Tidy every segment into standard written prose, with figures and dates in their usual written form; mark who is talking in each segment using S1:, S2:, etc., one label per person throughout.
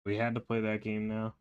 S1: We had to play that game now.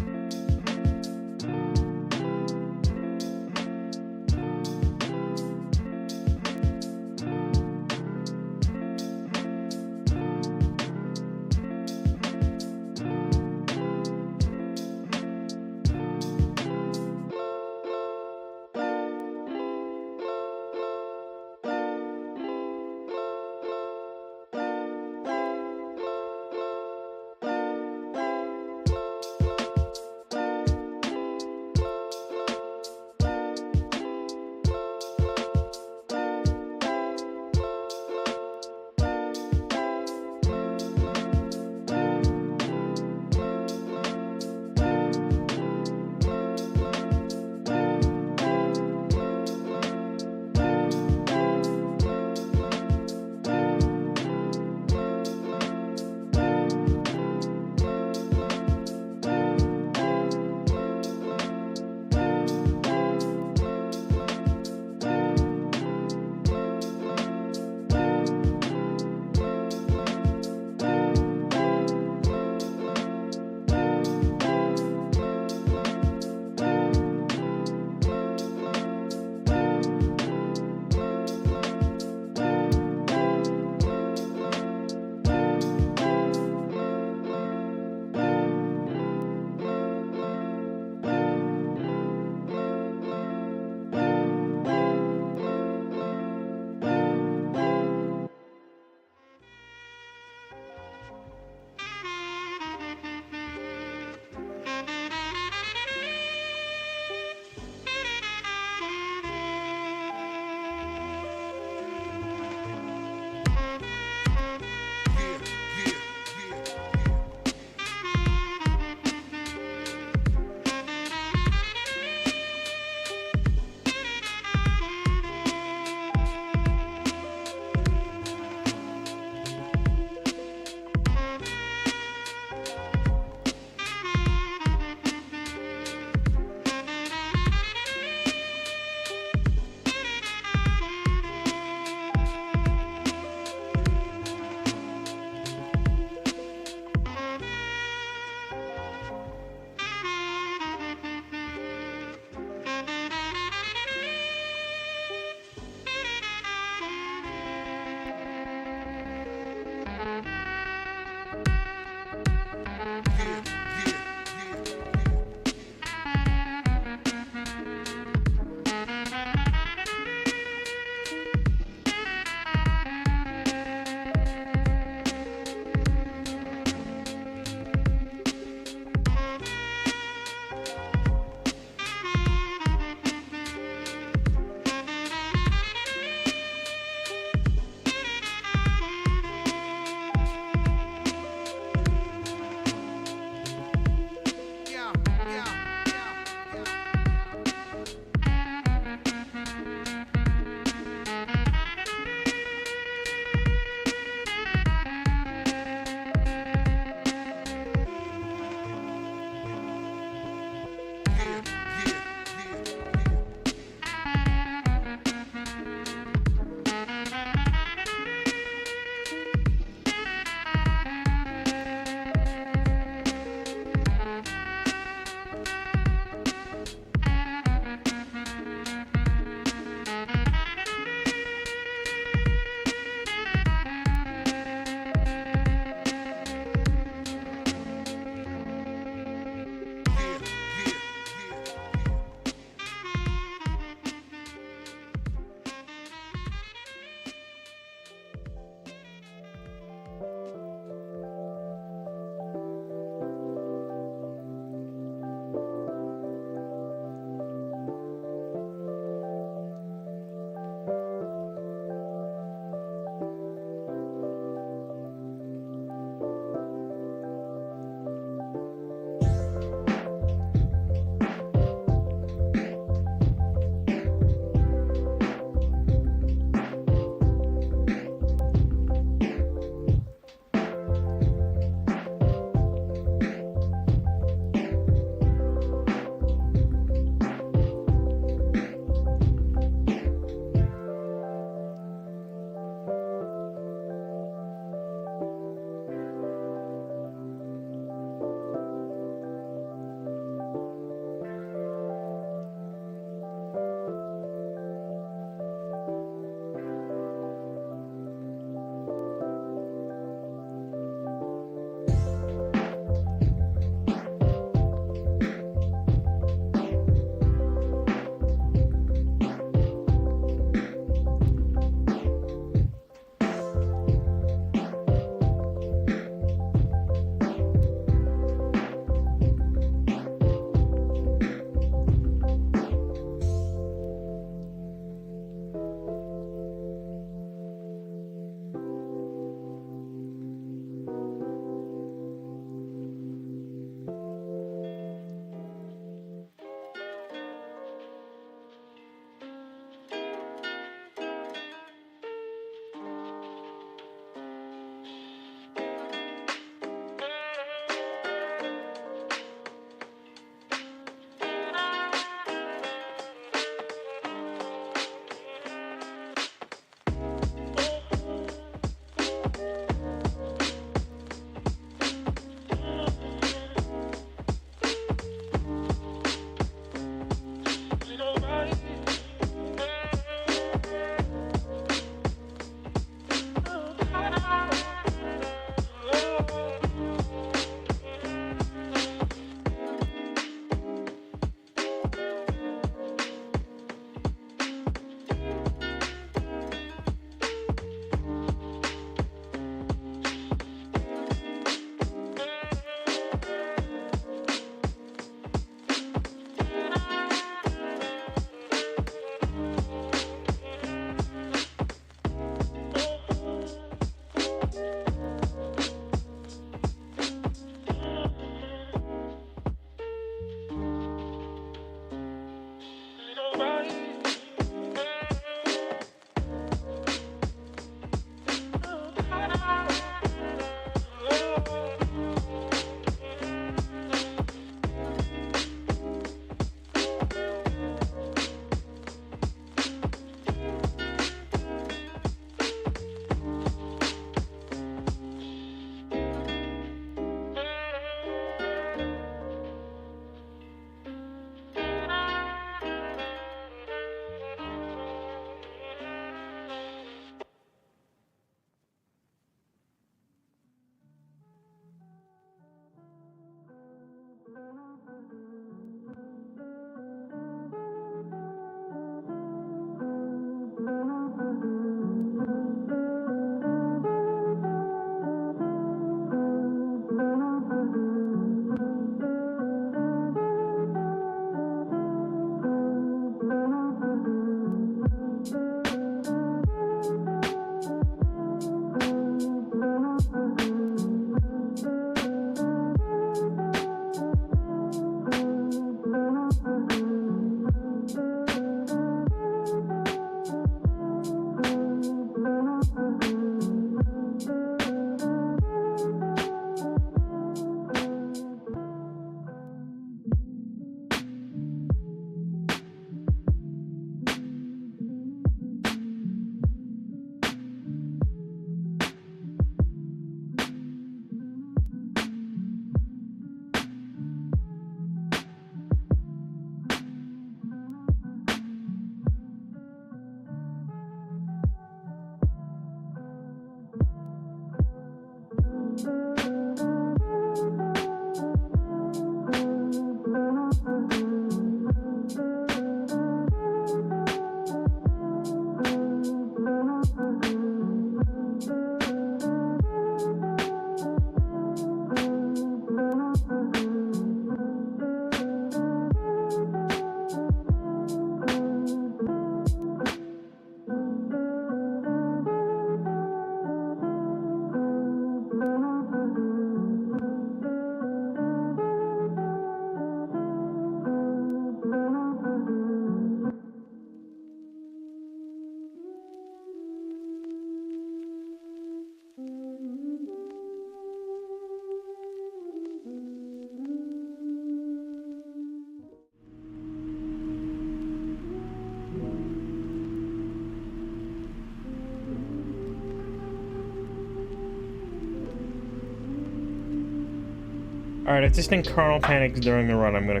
S1: Alright, if this thing kernel panics during the run, I'm gonna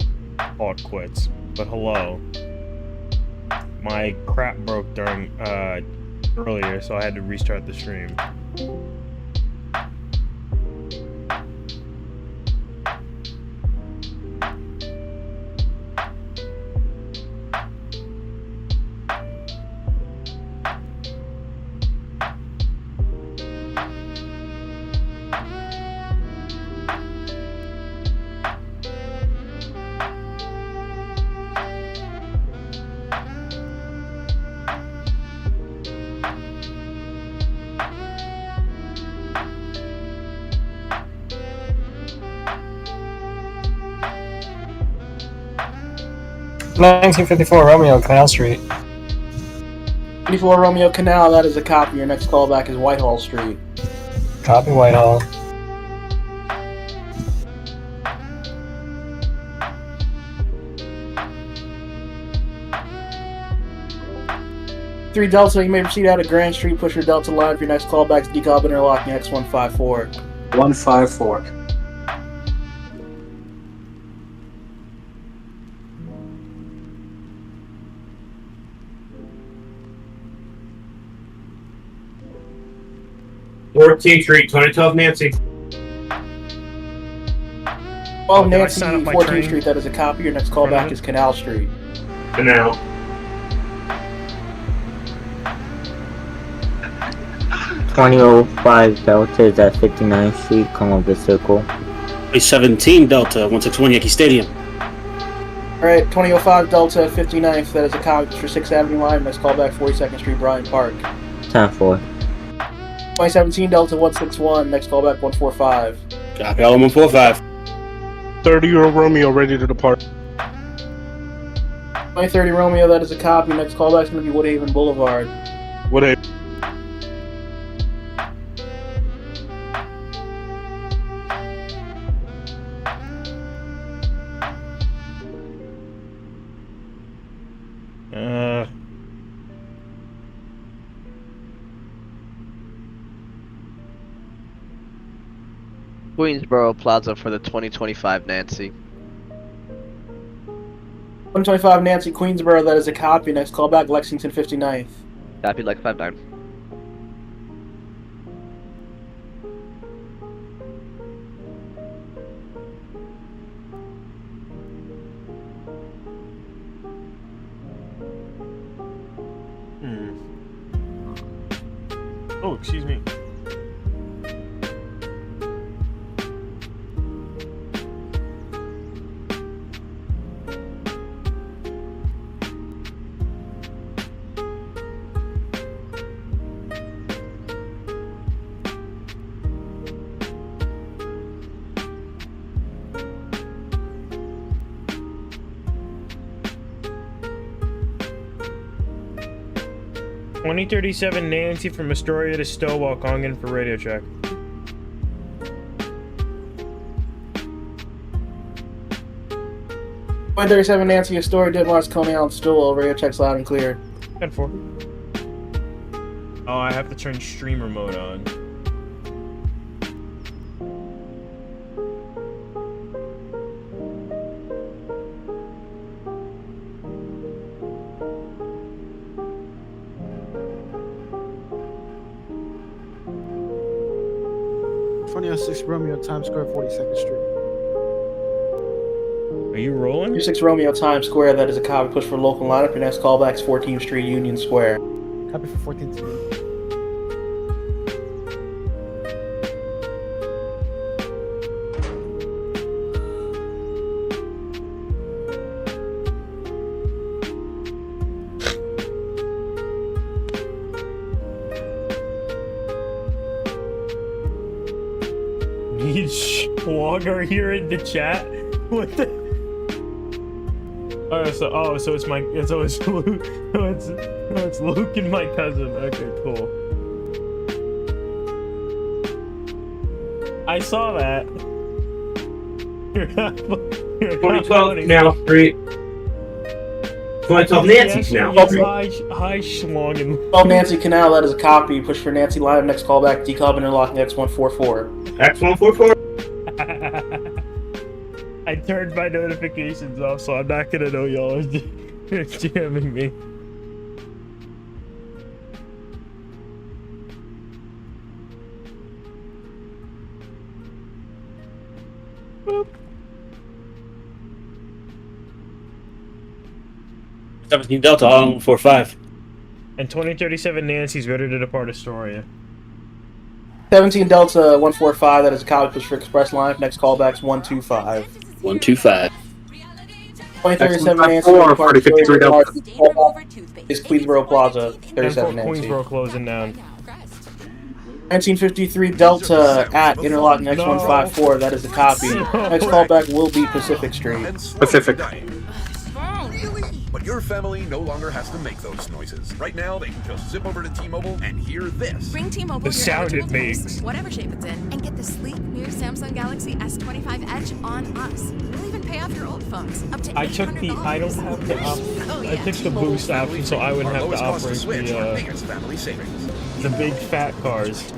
S1: call it quits. But hello. My crap broke during, earlier, so I had to restart the stream.
S2: $1954 Romeo, Canal Street.
S3: 54 Romeo Canal, that is a copy. Your next callback is Whitehall Street.
S2: Copy Whitehall.
S3: Three Delta, you may proceed out of Grand Street, push your Delta line for your next callback is decob interlocking X154.
S2: 154.
S4: Street, 2012 Nancy.
S3: 12 Nancy, 14th Street, that is a copy. Your next callback is Canal Street.
S4: Canal.
S5: $20.05 Delta is at 59th Street, come up the circle.
S6: 17 Delta, 161 Yankee Stadium.
S3: Alright, 2005 Delta, 59th, that is a copy for 6th Avenue line. Next callback, 42nd Street, Bryant Park.
S5: 10-4.
S3: 2017 Delta, 161, next callback, 145.
S6: Copy, all 145.
S7: 30 Romeo ready to depart.
S3: 2030 Romeo, that is a copy. Next callback is going to be Woodhaven Boulevard.
S7: Woodhaven.
S8: Queensboro Plaza for the 2025 Nancy.
S3: 125 Nancy, Queensboro, that is a copy. Next callback, Lexington 59th.
S8: Copy like 5-9.
S1: Oh, excuse me. $20.37 Nancy from Astoria to Stowell, calling in for radio check.
S3: $137 Nancy, Astoria, Ditmars, Coney, Island, Stowell. Radio checks loud and clear.
S1: 10-4. Oh, I have to turn streamer mode on.
S9: Romeo, Times Square, 42nd Street.
S1: Are you rolling?
S3: 26 Romeo, Times Square, that is a copy. Push for local lineup. Your next callback is 14th Street, Union Square.
S9: Copy for 14th Street.
S1: Need Schwager here in the chat? What the? So it's Luke. It's Luke and my cousin. Okay, cool. I saw that. You're
S4: 2012 Canal Street. 2012 Nancy's now.
S1: Hi, Schlongen.
S3: 12 Nancy Canal, that is a copy. Push for Nancy Live. Next callback, decob interlocking X144.
S4: X144.
S1: I turned my notifications off, so I'm not gonna know y'all are jamming me. Boop.
S6: 17 Delta, Harlem 45.
S1: And 2037 Nancy's ready to depart Astoria.
S3: 17 Delta 145, that is a copy for Express Line. Next callback's 125.
S6: 125.
S3: 2037 Nancy,
S2: 4053 Delta.
S3: is Queensboro Plaza,
S1: 10-4
S3: 37 Nancy.
S1: Queensboro closing down.
S3: 1953 Delta at Interlochen X154, that is a copy. Next callback will be Pacific Street.
S2: Pacific.
S10: But your family no longer has to make those noises. Right now, they can just zip over to T-Mobile and hear this.
S11: Bring T-Mobile
S1: The
S11: your
S1: sound it
S11: eligible
S1: makes.
S11: device, whatever shape it's in, and get the sleek new Samsung Galaxy S25 Edge on us. We'll even pay off your old phones up to $800.
S1: I took the I don't have the I took the boost option, so I wouldn't have to operate
S10: biggest family savings.
S1: the big fat cars.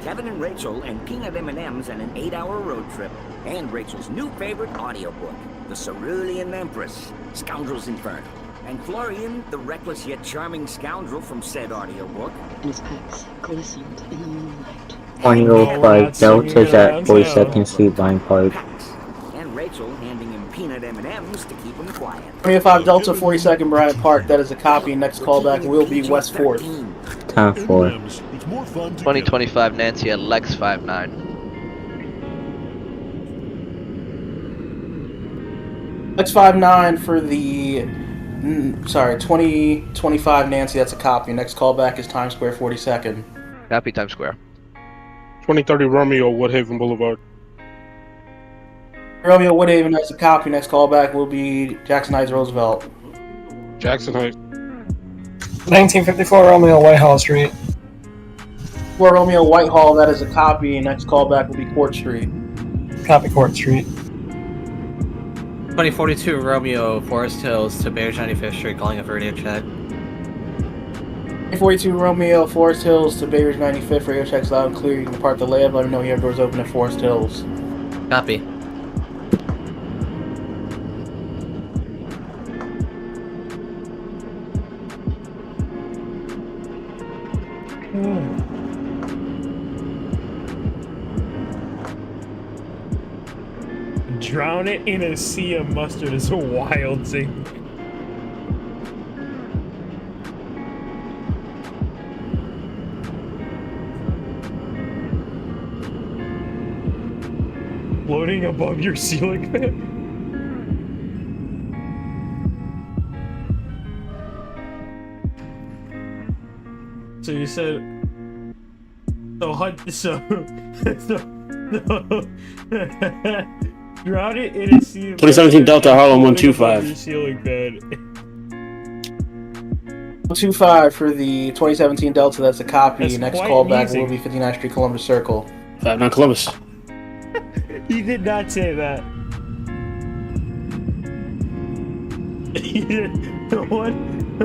S12: Kevin and Rachel and peanut M&Ms and an 8-hour road trip. And Rachel's new favorite audiobook, The Cerulean Empress, Scoundrel's Inferno. And Florian, the reckless yet charming scoundrel from said audiobook.
S13: His pecs glistened in the moonlight.
S5: 2005 Delta's at 42nd Street Vine Park.
S12: And Rachel handing him peanut M&Ms to keep him quiet.
S3: 25 Delta 42nd Bryant Park, that is a copy. Next callback will be West 4th.
S5: 10-4.
S8: 2025 Nancy at Lex 59.
S3: X59 for the 2025 Nancy, that's a copy. Next callback is Times Square 42nd.
S8: Happy Times Square.
S7: 2030 Romeo, Woodhaven Boulevard.
S3: Romeo Woodhaven, that's a copy. Next callback will be Jackson Heights Roosevelt.
S7: Jackson Heights.
S2: 1954 Romeo, Whitehall Street.
S3: For Romeo Whitehall, that is a copy. Next callback will be Court Street.
S2: Copy Court Street.
S14: 2042 Romeo, Forest Hills to Bears 95th Street, calling a radio check.
S3: 42 Romeo, Forest Hills to Bayers 95th, radio checks loud and clear. You can depart the layup. Let me know you have doors open at Forest Hills.
S14: Copy.
S1: Drown it in a sea of mustard is a wild thing. Floating above your ceiling fan? So you said... Drown it in a sea of
S6: 2017 Delta, Harlem 125.
S1: your ceiling fan.
S3: 125 for the 2017 Delta, that's a copy.
S1: That's
S3: Next
S1: quite
S3: callback
S1: amusing.
S3: will be 59th Street, Columbus Circle.
S6: 59 Columbus.
S1: He did not say that. No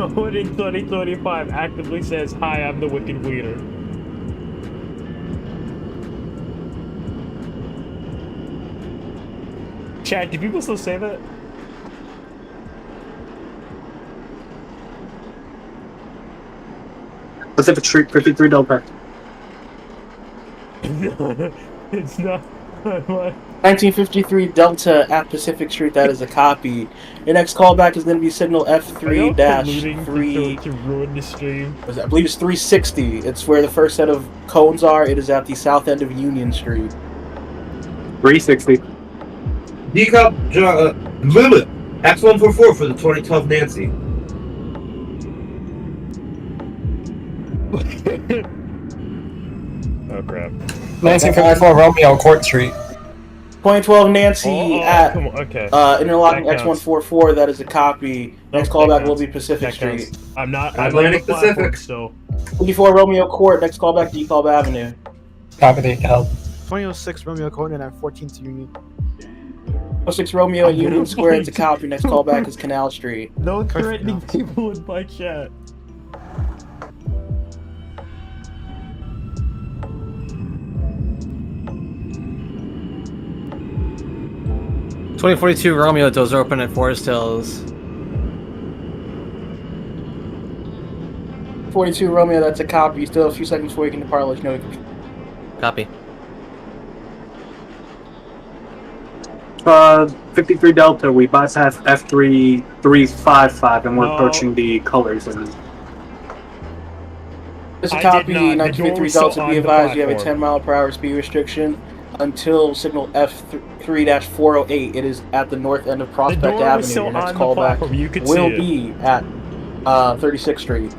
S1: one in 2025 actively says, "Hi, I'm the Wicked Wiener." Chad, do people still say that?
S2: Pacific Street, 53 Delta.
S1: No, it's not. What?
S3: 1953 Delta at Pacific Street, that is a copy. Your next callback is going to be signal F3-3.
S1: To ruin the stream.
S3: I believe it's 360. It's where the first set of cones are. It is at the south end of Union Street.
S2: 360.
S4: Decup, X144 for the 2012 Nancy.
S1: Oh crap.
S2: 1954 Romeo, Court Street.
S3: 2012 Nancy at
S1: come on, okay.
S3: Interlocking
S1: That counts.
S3: X144. That is a copy. Next
S1: That
S3: callback
S1: counts.
S3: will be Pacific
S1: That
S3: Street.
S1: counts. I'm not.
S4: Atlantic
S1: on the platform
S4: Pacific.
S1: still.
S3: 24 Romeo Court. Next callback DeKalb Avenue.
S2: Copy the account.
S9: 2006 Romeo Conan at 14th Union.
S3: 06 Romeo at Union Square. It's a copy. Next callback is Canal Street.
S1: No threatening people in my chat.
S14: 2042 Romeo, doors are open at Forest Hills.
S3: 42 Romeo, that's a copy. You still have a few seconds before you can depart. I'll let you know.
S14: Copy.
S2: 53 Delta, we bypass F3 355 and we're approaching the colors.
S3: It's a copy, 1953 Delta, be advised you have a 10 mile per hour speed restriction until signal F3-408. It is at the north end of Prospect Avenue. Your next callback will be at 36th Street.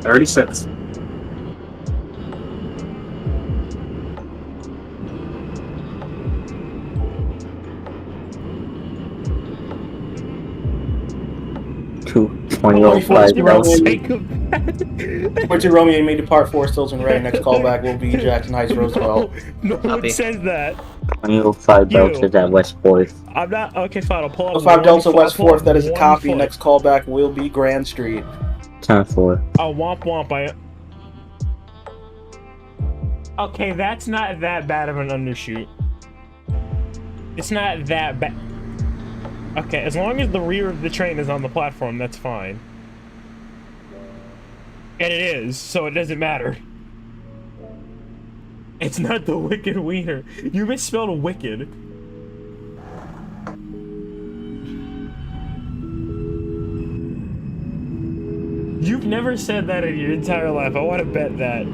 S2: 36.
S5: Two 2005 Delta.
S3: 42 Romeo, you may depart Forest Hills and Ray. Next callback will be Jackson Heights, Roosevelt.
S1: No one says that.
S5: 2005 Delta at West 4th.
S1: I'm not. Okay, fine. I'll pull up.
S3: 5 Delta West 4th, that is a copy. Next callback will be Grand Street.
S5: 10-4.
S1: Oh, womp womp. Okay, that's not that bad of an undershoot. It's not that bad. Okay, as long as the rear of the train is on the platform, that's fine. And it is, so it doesn't matter. It's not the Wicked Wiener. You misspelled wicked. You've never said that in your entire life. I want to bet that.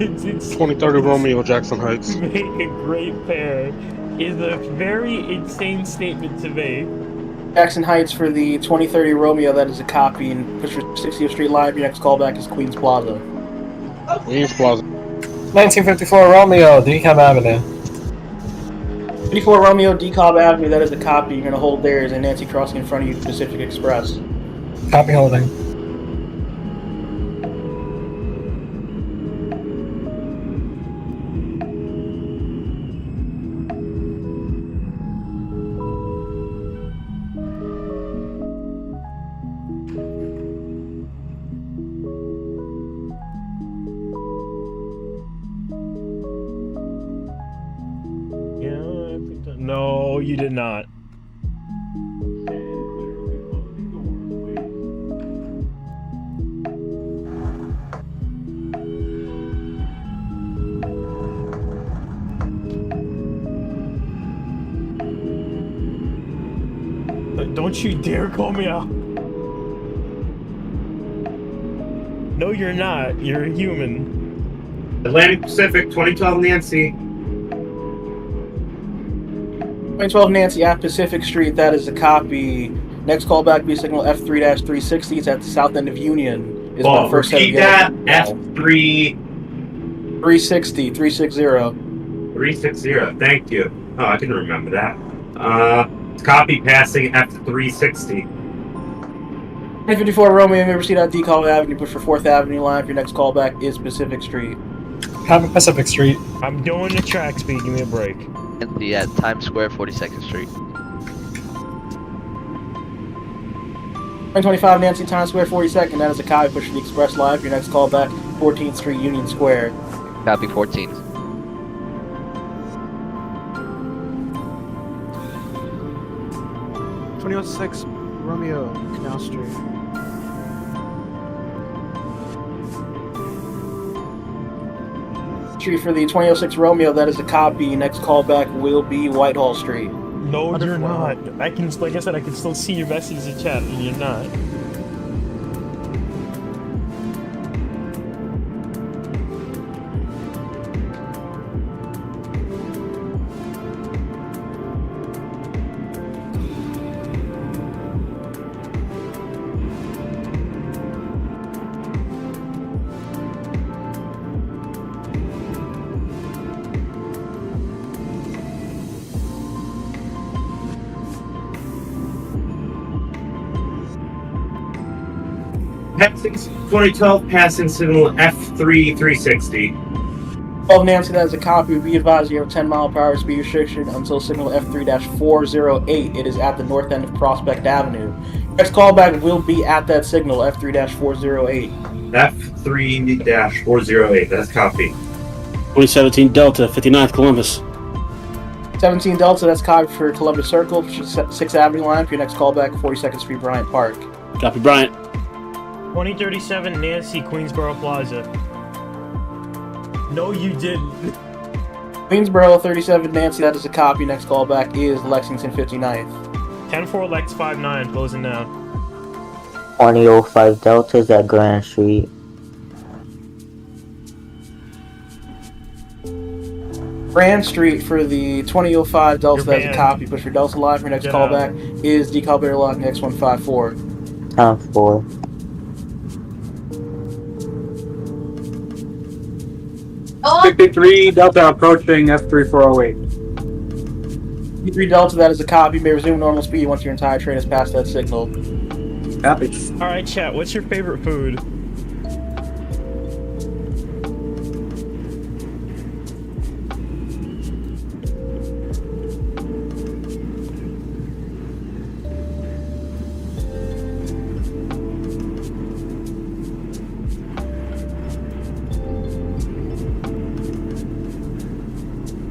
S1: It's
S7: 2030 Romeo, Jackson Heights.
S1: Make a great pair is a very insane statement to make.
S3: Jackson Heights for the 2030 Romeo, that is a copy, and push your 60th Street Live. Your next callback is Queens Plaza.
S7: Queens Plaza.
S2: 1954 Romeo, DeKalb Avenue.
S3: 54 Romeo, DeKalb Avenue, that is a copy. You're going to hold there as a Nancy crossing in front of you, Pacific Express.
S2: Copy holding.
S1: No, you did not. Don't you dare call me out. No, you're not. You're a human.
S4: Atlantic Pacific, 2012 Nancy.
S3: 2012 Nancy at Pacific Street, that is a copy. Next callback be signal F3-360. It's at the south end of Union. Is my first set of
S4: that. F3
S3: 360.
S4: 360. Thank you. Oh, I didn't remember that. Copy passing F360.
S3: 954 Romeo, you may proceed on DeKalb Avenue. Push for 4th Avenue line. Your next callback is Pacific Street.
S2: Copy Pacific Street.
S1: I'm doing the track speed. Give me a break.
S8: Nancy at Times Square, 42nd Street.
S3: 925 Nancy, Times Square, 42nd. That is a copy. Push for the Express Live. Your next callback, 14th Street, Union Square.
S8: Copy 14th.
S9: 2006 Romeo, Canal Street.
S3: Street for the 2006 Romeo, that is a copy. Next callback will be Whitehall Street.
S1: No, you're not. I can, like I said, I can still see your message in chat, and you're not.
S4: F6 2012 passing signal F3 360.
S3: 12 Nancy, that is a copy. Be advised you have a 10 mile per hour speed restriction until signal F3-408. It is at the north end of Prospect Avenue. Next callback will be at that signal, F3-408.
S4: F3-408, that's copy.
S6: 2017 Delta, 59th Columbus.
S3: 17 Delta, that's copy for Columbus Circle, 6th Avenue line for your next callback, 42nd Street, Bryant Park.
S6: Copy, Bryant.
S1: 2037 Nancy, Queensboro Plaza. No, you didn't.
S3: Queensboro 37 Nancy, that is a copy. Next callback is Lexington 59th.
S1: 10-4 Lex 59, closing now.
S5: 2005 Delta is at Grand Street.
S3: Grand Street for the 2005 Delta, that is a copy. Push for Delta Line for your next callback is Decal Bear Lock X154.
S5: 10-4.
S2: Oh. 53 Delta approaching F3408.
S3: 53 Delta, that is a copy. May resume normal speed once your entire train has passed that signal.
S2: Copy.
S1: Alright, chat, what's your favorite food?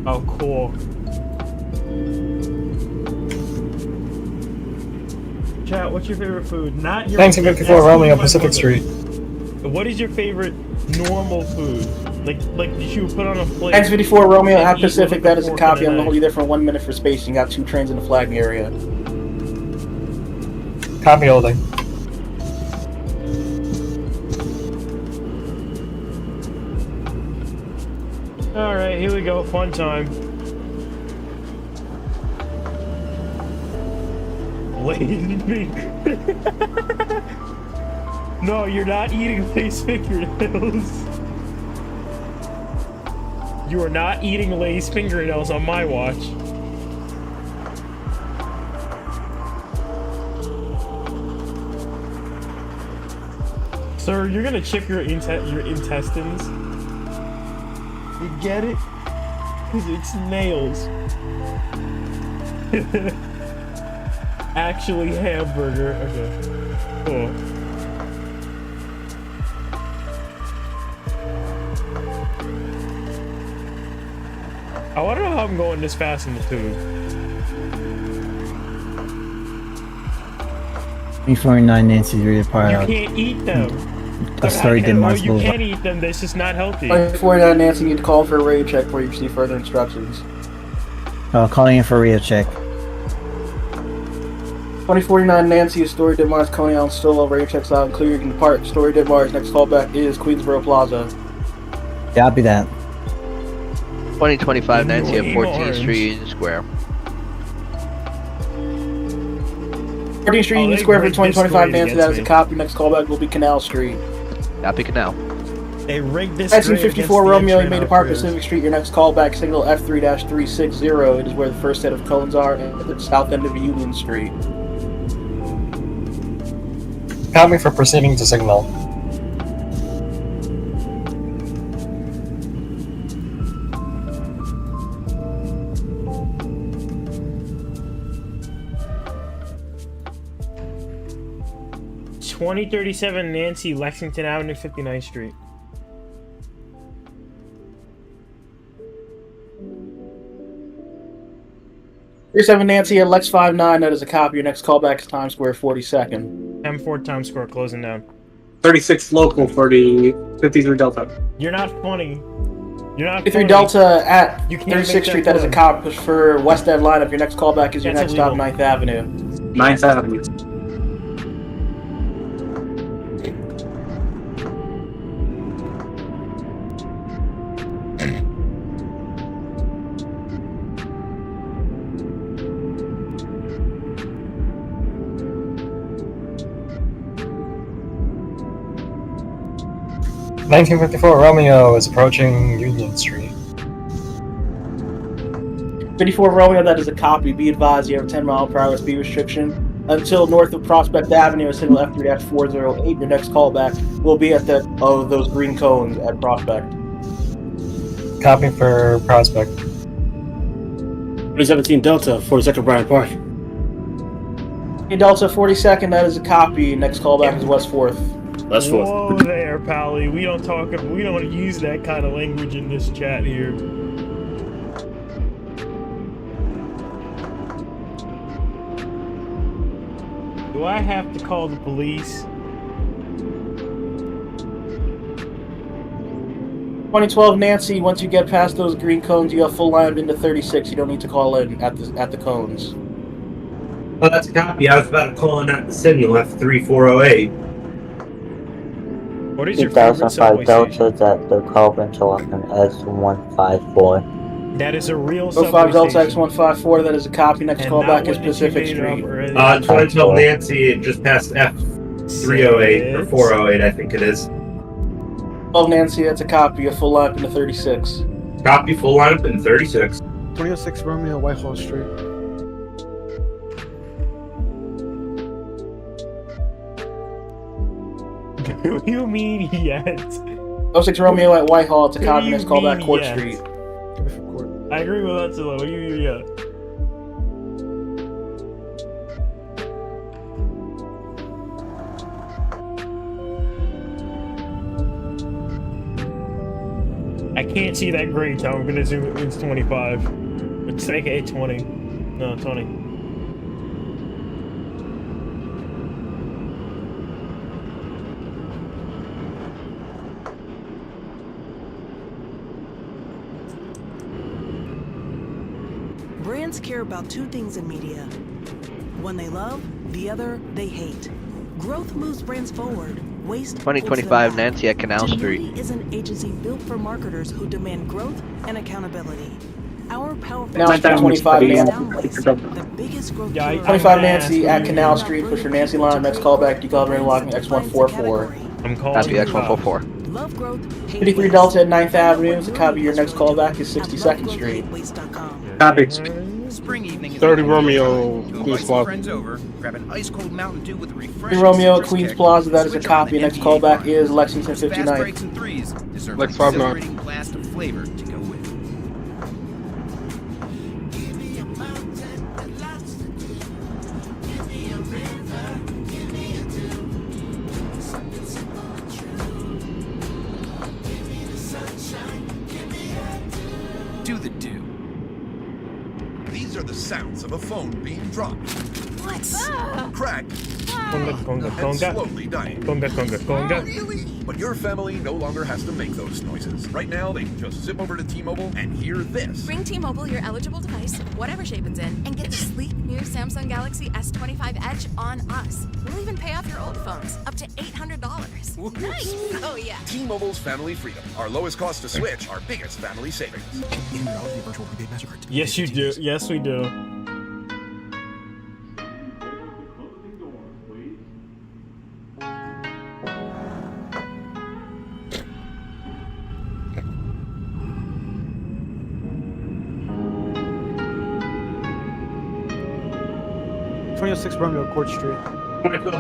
S1: Oh, cool. Chat, what's your favorite food? Not your
S15: 1954 Romeo, Pacific Street.
S1: What is your favorite normal food? Like that you would put on a plate?
S3: 1954 Romeo at Pacific, that is a copy. I'm gonna hold you there for 1 minute for spacing. Got 2 trains in the flagging area.
S15: Copy holding.
S1: Alright, here we go, fun time. No, you're not eating Lay's fingernails. You are not eating Lay's fingernails on my watch. Sir, you're gonna chip your intestines. You get it? Because it's nails. Actually hamburger. Okay. Cool. I wonder how I'm going this fast in the tube.
S16: 349 Nancy's rear part out.
S1: You can't eat them.
S16: A story did Mars
S1: You can't eat them, that's just not healthy.
S3: 49 Nancy, you need to call for a radio check before you receive further instructions.
S16: Calling in for a radio check.
S3: 2049 Nancy, Story Dead Mars, Coney Island, Stillwell, radio checks out and clear. You can depart. Story Dead Mars, next callback is Queensboro Plaza.
S16: Copy that.
S8: 2025 Nancy at 14th Street Union Square.
S3: 14th Street Union Square for 2025 Nancy, that is a copy. Next callback will be Canal Street.
S8: Copy Canal.
S1: They rigged this
S3: 1954 Romeo, you may depart Pacific Street. Your next callback, signal F3-360. It is where the first set of cones are at the south end of Union Street.
S15: Copy for proceeding to signal.
S1: $2037 Nancy, Lexington Avenue, 59th Street.
S3: .37 Nancy at Lex 59, that is a copy. Your next callback is Times Square, 42nd.
S1: M4 Times Square, closing down.
S2: 36 local for the 53 Delta.
S1: You're not funny. You're not
S3: 53
S1: funny.
S3: Delta at
S1: You can't
S3: 36th
S1: make
S3: Street,
S1: that
S3: that is a
S1: fun.
S3: copy. Push for West End lineup. Your next callback is your
S1: That's
S3: next stop,
S1: illegal.
S3: 9th Avenue.
S2: 9th Avenue.
S15: .1954 Romeo is approaching Union Street.
S3: 54 Romeo, that is a copy. Be advised, you have a 10-mile-per-hour speed restriction until north of Prospect Avenue, signal F3-408. Your next callback will be at those green cones at Prospect.
S15: Copy for Prospect.
S6: 2017 Delta, 42nd Bryant Park.
S3: Delta 42nd, that is a copy. Next callback is West 4th.
S6: That's 4th.
S1: Whoa there, Pally. We don't use that kind of language in this chat here. Do I have to call the police?
S3: 2012 Nancy, once you get past those green cones, you have full line into 36. You don't need to call in at the cones.
S4: Oh, that's a copy. I was about to call in at the signal F3408.
S1: What is your favorite subway
S5: Delta
S1: station?
S5: at the Carbon Telephone S154.
S1: That is a real
S3: 05
S1: subway
S3: Delta
S1: station.
S3: X154, that is a copy. Next
S1: And
S3: callback
S1: not
S3: is
S1: one that you
S3: Pacific
S1: made
S3: Street.
S1: up or anything.
S4: 2012 Nancy, just past F308 or 408, I think it is.
S3: 12 Nancy, that's a copy. A full line into 36.
S4: Copy, full lineup in 36.
S9: 2006 Romeo, Whitehall Street.
S1: What do you mean yet?
S3: 06 Romeo at Whitehall, it's a copy. Next callback
S1: mean
S3: Court
S1: yet?
S3: Street.
S1: I agree with that, Silo. What do you mean yet? I can't see that great, so I'm gonna zoom it. It's 25. It's aka 20. No, 20.
S17: Brands care about two things in media. One they love, the other they hate. Growth moves brands forward. Waste
S8: 2025 Nancy at Canal Street.
S17: Genuity is an agency built for marketers who demand growth and accountability. Our powerful
S3: Now it's 25 Nancy.
S17: the biggest growth
S3: 25 Nancy at Canal Street. Push your Nancy line. Next callback, decalibrating locking X144.
S1: I'm calling
S8: Copy X144.
S3: 53 Delta at 9th Avenue. It's a copy. Your next callback is 62nd Street.
S2: Copy.
S7: Spring evening 30 Romeo, Queens Plaza.
S10: Friends over, grab an ice cold Mountain Dew with a
S3: 3
S10: refreshing
S3: Romeo at
S10: citrus
S3: Queens
S10: kick,
S3: Plaza. That is a
S10: switch on
S3: copy.
S10: the
S3: Next
S10: NVDA
S3: callback is
S10: volume.
S3: Lexington
S10: Those fast
S3: 59.
S10: breaks and threes deserve
S7: Lex
S10: a
S7: 59.
S10: exhilarating blast of flavor to go with. Do the do. These are the sounds of a phone being dropped.
S11: What?
S10: Cracked.
S1: Conga,
S10: And
S1: conga.
S10: slowly dying.
S1: Conga, conga, conga.
S10: But your family no longer has to make those noises. Right now, they can just zip over to T-Mobile and hear this.
S11: Bring T-Mobile your eligible device, whatever shape it's in, and get the sleek new Samsung Galaxy S25 Edge on us. We'll even pay off your old phones, up to $800. Nice! Oh yeah.
S10: T-Mobile's Family Freedom. Our lowest cost to switch, our biggest family savings.
S1: Yes, you do. Yes, we do.
S9: Romeo, Court Street.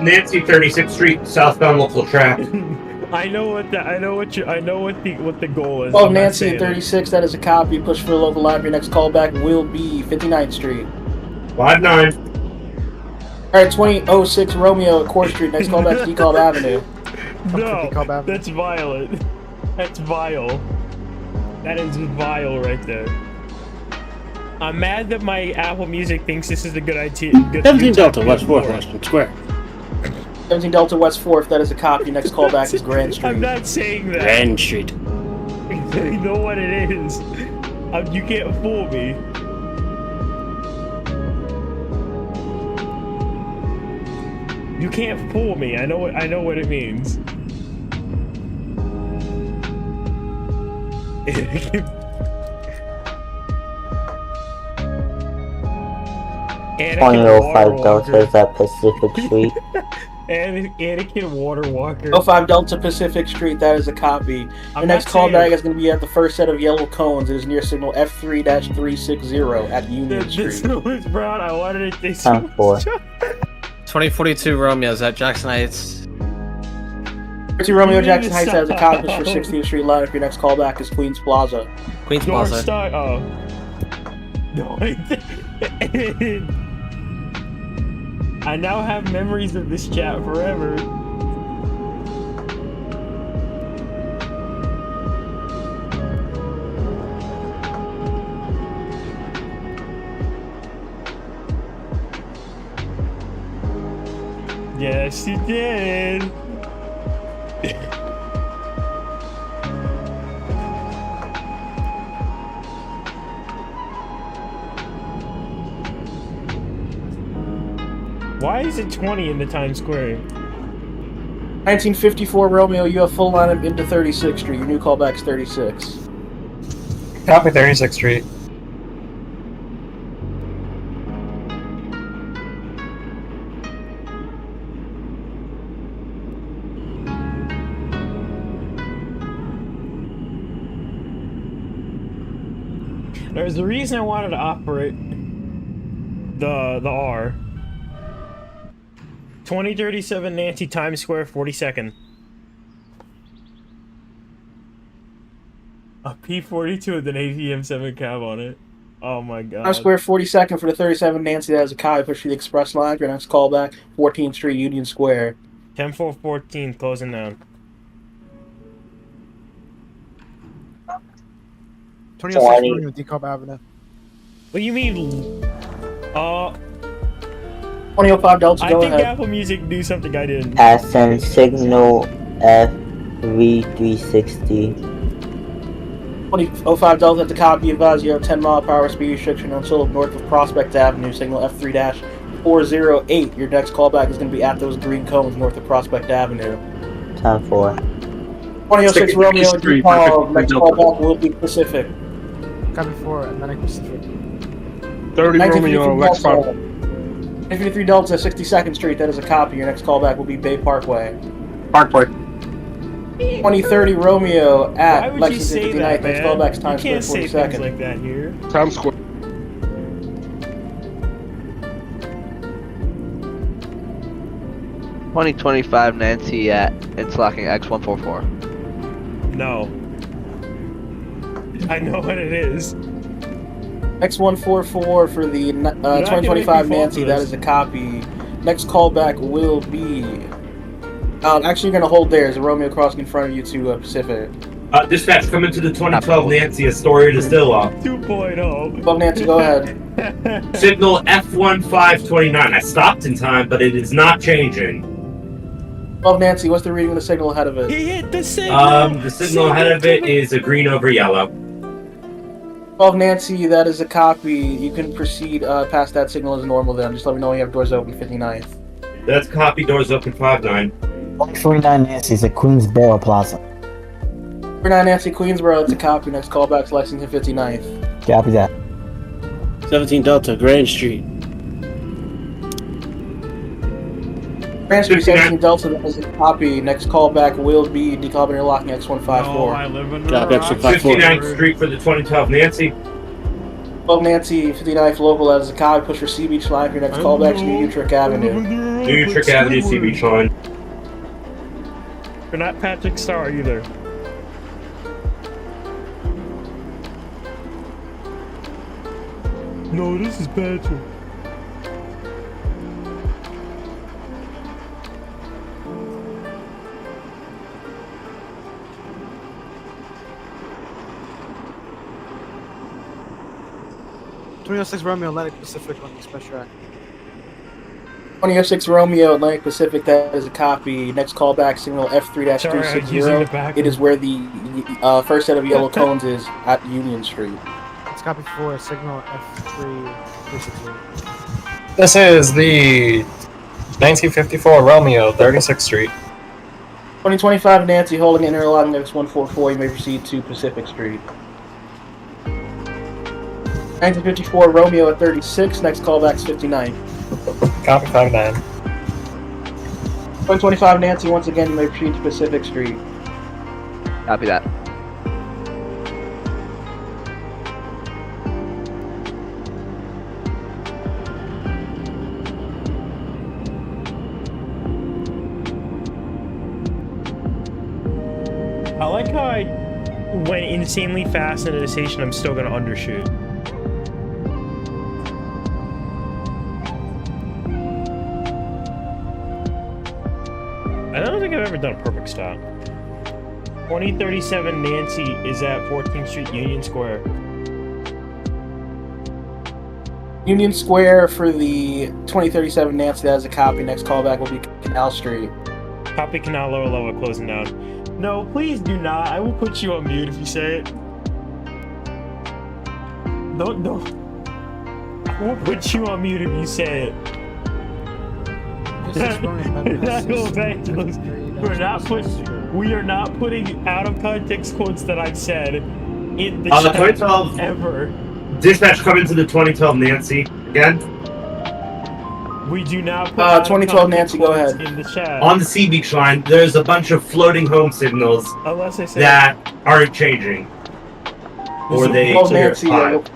S4: Nancy, 36th Street, southbound local track.
S1: I know what the goal is.
S3: Oh,
S1: I'm not
S3: Nancy
S1: saying
S3: at
S1: it.
S3: 36. That is a copy. Push for the local library. Next callback will be 59th Street.
S4: 59.
S3: All right, 2006 Romeo at Court Street. Next callback is DeKalb Avenue.
S1: No, that's violent. That's vile. That is vile right there. I'm mad that my Apple Music thinks this is a good idea.
S6: 17 Delta, West 4th, Washington Square.
S3: 17 Delta West 4th. That is a copy. Next callback is Grand Street.
S1: I'm not saying that.
S6: Grand Street.
S1: You know what it is. You can't fool me. You can't fool me. I know what it means. Anakin
S5: 2005 Delta is at Pacific Street.
S1: Anakin Water Walker.
S3: 05 Delta Pacific Street. That is a copy. The
S1: I'm
S3: next
S1: not saying-
S3: callback is going to be at the first set of yellow cones. It is near signal F3-360 at Union
S1: This
S3: Street.
S1: was Brown. I wanted it this.
S5: Time 4.
S14: 2042 Romeo's at Jackson Heights.
S3: 30 Romeo
S1: You
S3: Jackson
S1: need to
S3: Heights has a
S1: stop.
S3: copy for 60th Street line. If your next callback is Queens Plaza.
S14: Queens
S1: North
S14: Plaza.
S1: Star. Oh. No. I now have memories of this chat forever. Yes, you did. Why is it 20 in the Times Square?
S3: 1954 Romeo, you have full lineup into 36th Street. Your new callback's 36.
S15: Copy 36th Street.
S1: There's the reason I wanted to operate the R. 2037 Nancy, Times Square, 42nd. A P42 with an ATM7 cab on it. Oh my god.
S3: Times Square, 42nd for the 37 Nancy. That has a Kai push for the express line. Your next callback, 14th Street, Union Square.
S1: 10-4-14, closing down.
S9: 2006 Romeo, Decop Avenue.
S1: What do you mean?
S3: 2005 Delta,
S1: I
S3: go
S1: think
S3: ahead.
S1: Apple Music do something I didn't.
S5: Ascend signal FV360.
S3: 2005 Delta at the copy advise you have 10 mile per hour speed restriction until north of Prospect Avenue, signal F3-408. Your next callback is going to be at those green cones north of Prospect Avenue.
S5: Time for
S3: 2006 Romeo, you call, next callback will be Pacific.
S9: Copy for Atlantic Pacific.
S7: 30 Romeo, Lex 5.
S3: 1953 Delta, 62nd Street, that is a copy. Your next callback will be Bay Parkway.
S2: Parkway.
S3: 2030 Romeo
S1: Why
S3: at
S1: would you
S3: Lexington
S1: say
S3: 59th.
S1: that,
S3: Next
S1: man?
S3: callback's
S1: You
S3: Times Square,
S1: can't say
S3: 42nd.
S1: things like that here.
S7: Times Square.
S8: 2025 Nancy at interlocking X144.
S1: No. I know what it is.
S3: X144 for the 2025 Nancy, that is a copy. Next callback will be... actually, you're going to hold there. There's a Romeo crossing in front of you to Pacific.
S4: Dispatch, come into the 2012 Nancy Astoria Distilla.
S1: 2.0.
S3: Above Nancy, go ahead.
S4: Signal F1529. I stopped in time, but it is not changing.
S3: Above Nancy, what's the reading of the signal ahead of it?
S1: He hit the signal.
S4: The signal ahead of it is a green over yellow.
S3: Above Nancy, that is a copy. You can proceed past that signal as normal then. Just let me know when you have doors open, 59th.
S4: That's copy, doors open 59.
S16: 149 Nancy's at Queensboro Plaza.
S3: 49 Nancy, Queensboro, that's a copy. Next callback's Lexington 59th.
S16: Copy that.
S6: 17 Delta, Grand Street.
S3: Grand Street, 17 Delta, that is a copy. Next callback will be decarbon interlocking X154.
S1: No, I live in
S6: Copy, X154.
S4: 59th Street for the 2012 Nancy.
S3: Above Nancy, 59th local, that is a copy. Push for Sea Beach line. Your next callback's New Utrecht Avenue.
S4: New Utrecht Avenue, Sea Beach line.
S1: You're not Patrick Starr either. No, this is Patrick.
S9: .2006 Romeo, Atlantic Pacific on the express track.
S3: 2006 Romeo, Atlantic Pacific, that is a copy. Next callback, signal F3-260. It is where the first set of yellow cones is at Union Street.
S9: It's copy for signal F3-360.
S15: This is the 1954 Romeo, 36th Street.
S3: 2025 Nancy, holding interlocking X144. You may proceed to Pacific Street. 1954 Romeo at 36. Next callback's 59.
S15: Copy 59.
S3: 2025 Nancy, once again, you may proceed to Pacific Street.
S8: Copy that.
S1: I like how I went insanely fast into the station. I'm still gonna undershoot. I don't think I've ever done a perfect stop. 2037 Nancy is at 14th Street, Union Square.
S3: Union Square for the 2037 Nancy, that is a copy. Next callback will be Canal Street.
S1: Copy Canal lower level closing down. No, please do not. I will put you on mute if you say it. Don't. I will put you on mute if you say it. We are not putting out of context quotes that I've said in the
S4: On the
S1: chat
S4: 2012
S1: ever.
S4: Dispatch coming to the 2012 Nancy again.
S1: We do not put
S3: 2012 Nancy, go ahead.
S1: In the chat.
S4: On the Sea Beach line, there's a bunch of floating home signals that aren't changing. Or they
S3: 12 Nancy, 12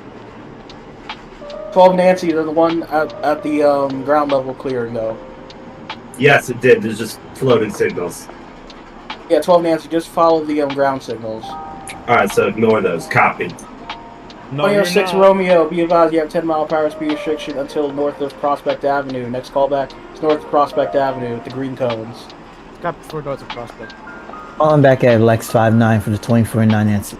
S3: Nancy, they're the one at the ground level clearing though.
S4: Yes, it did. There's just floating signals.
S3: Yeah, 12 Nancy, just follow the ground signals.
S4: Alright, so ignore those. Copy.
S1: No,
S3: 2006 Romeo, be advised you have 10-mile-per-hour speed restriction until north of Prospect Avenue. Next callback is north of Prospect Avenue with the green cones.
S9: Got 4 doors of Prospect.
S16: Calling back at Lex 59 for the 2049 Nancy.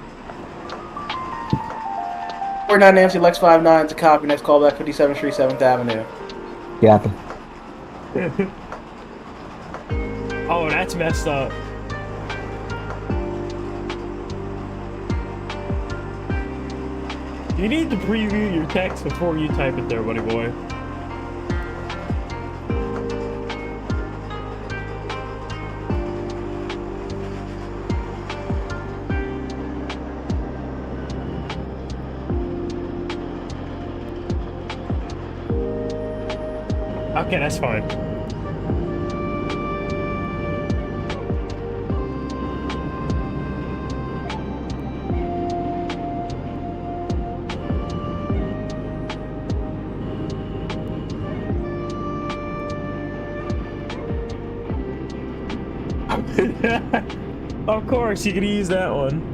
S3: 49 Nancy, Lex 59 to copy. Next callback 57th Street, 7th Avenue.
S16: Copy.
S1: Oh, that's messed up. You need to preview your text before you type it there, buddy boy. Okay, that's fine. Of course, you could use that one.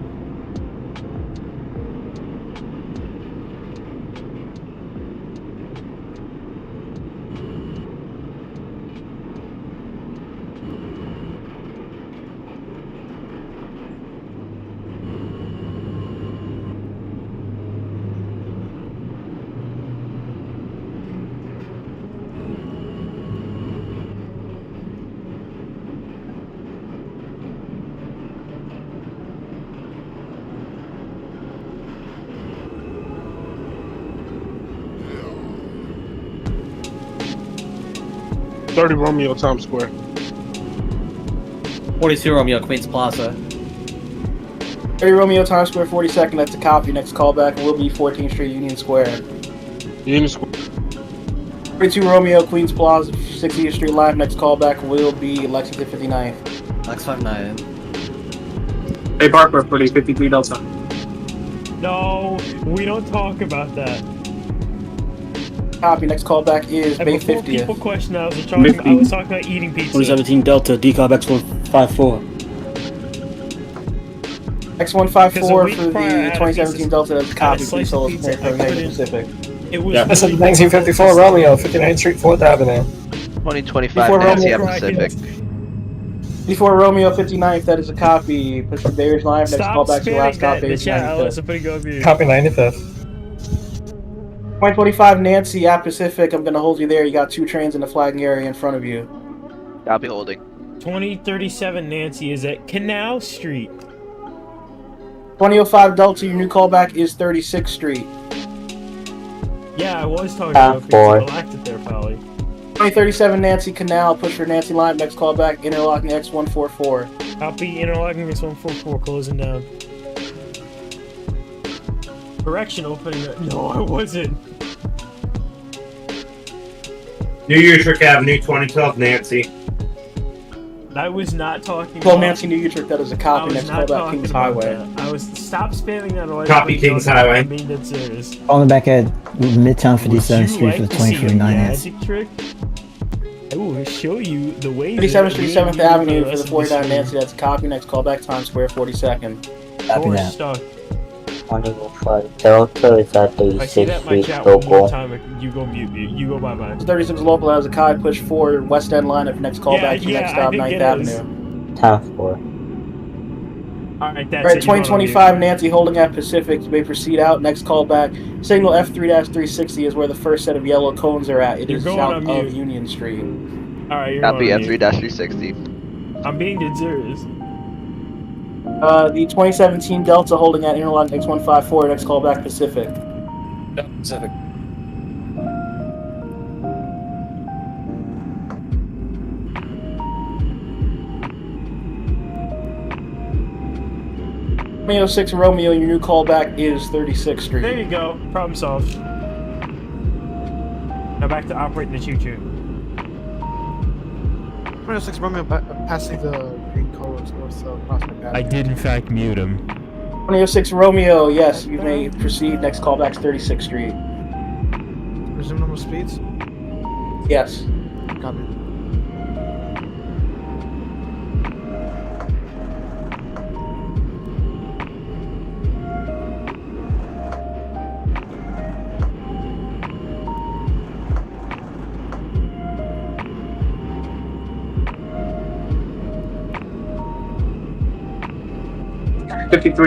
S7: '30 Romeo, Times Square.
S14: 42 Romeo, Queens Plaza.
S3: 30 Romeo, Times Square, 42nd, that's a copy. Next callback will be 14th Street, Union Square.
S7: Union Square.
S3: 32 Romeo, Queens Plaza, 60th Street Live. Next callback will be Lexington 59th.
S14: Lex 59.
S2: Hey Parker, for the 53 Delta.
S1: No, we don't talk about that.
S3: Copy. Next callback is Bay 50th.
S1: People question I was talking about eating pizza.
S6: 2017 Delta, decal X154.
S3: X154 for the 2017 Delta, that's a copy. Please tell us from Pacific.
S1: It was
S15: This is 1954 Romeo, 59th Street, 4th Avenue.
S8: 2025 Nancy at Pacific.
S3: Before Romeo 59th, that is a copy. Push the barriers line. Next callback to last stop is 95th.
S15: Copy 95th.
S3: 2025 Nancy at Pacific. I'm gonna hold you there. You got 2 trains in the flagging area in front of you.
S8: Copy holding.
S1: 2037 Nancy is at Canal Street.
S3: 2005 Delta, your new callback is 36th Street.
S1: Yeah, I was talking about pizza. Relaxed there, Pally.
S3: 2037 Nancy Canal, push for Nancy Line. Next callback, interlocking X144.
S1: Copy, interlocking X144, closing down. Correction, opening up. No, I wasn't.
S4: New Utrecht Avenue, 2012 Nancy.
S1: I was not talking
S3: 12 Nancy, New Utrecht, that is a copy. Next callback, Kings Highway.
S1: I was, stop spamming that.
S4: Copy, Kings Highway.
S1: I'm being dead serious.
S16: Calling back at Midtown 57th Street for the 2049 Nancy.
S1: Trick? I will show you the way.
S3: 37th Street, 7th Avenue for the 49 Nancy, that's a copy. Next callback, Times Square, 42nd.
S16: Copy that.
S1: Stuck.
S5: 105 Delta is at 36th Street, local.
S1: You go mute. You go bye-bye.
S3: 36 local has a Kai push for West End line. If next callback, next stop, 9th Avenue.
S5: Times 4.
S1: Alright, that's
S3: Alright,
S1: it. You're on
S3: 2025 Nancy holding at Pacific. You may proceed out. Next call back. Signal F3-360 is where the first set of yellow cones are at. It is south of Union Street.
S1: Alright, you're
S8: Copy
S1: on mute.
S8: F3-360.
S1: I'm being dead serious.
S3: The 2017 Delta holding at Interlock X154. Next call back Pacific.
S15: Pacific.
S3: Romeo 6 Romeo, your new callback is 36th Street.
S1: There you go. Problem solved. Now back to operating the choo-choo.
S9: 26 Romeo passing the green colors north Prospect Avenue.
S1: I did in fact mute him.
S3: 2006 Romeo, yes, you may proceed. Next callback's 36th Street.
S9: Resume normal speeds?
S3: Yes.
S9: Copy.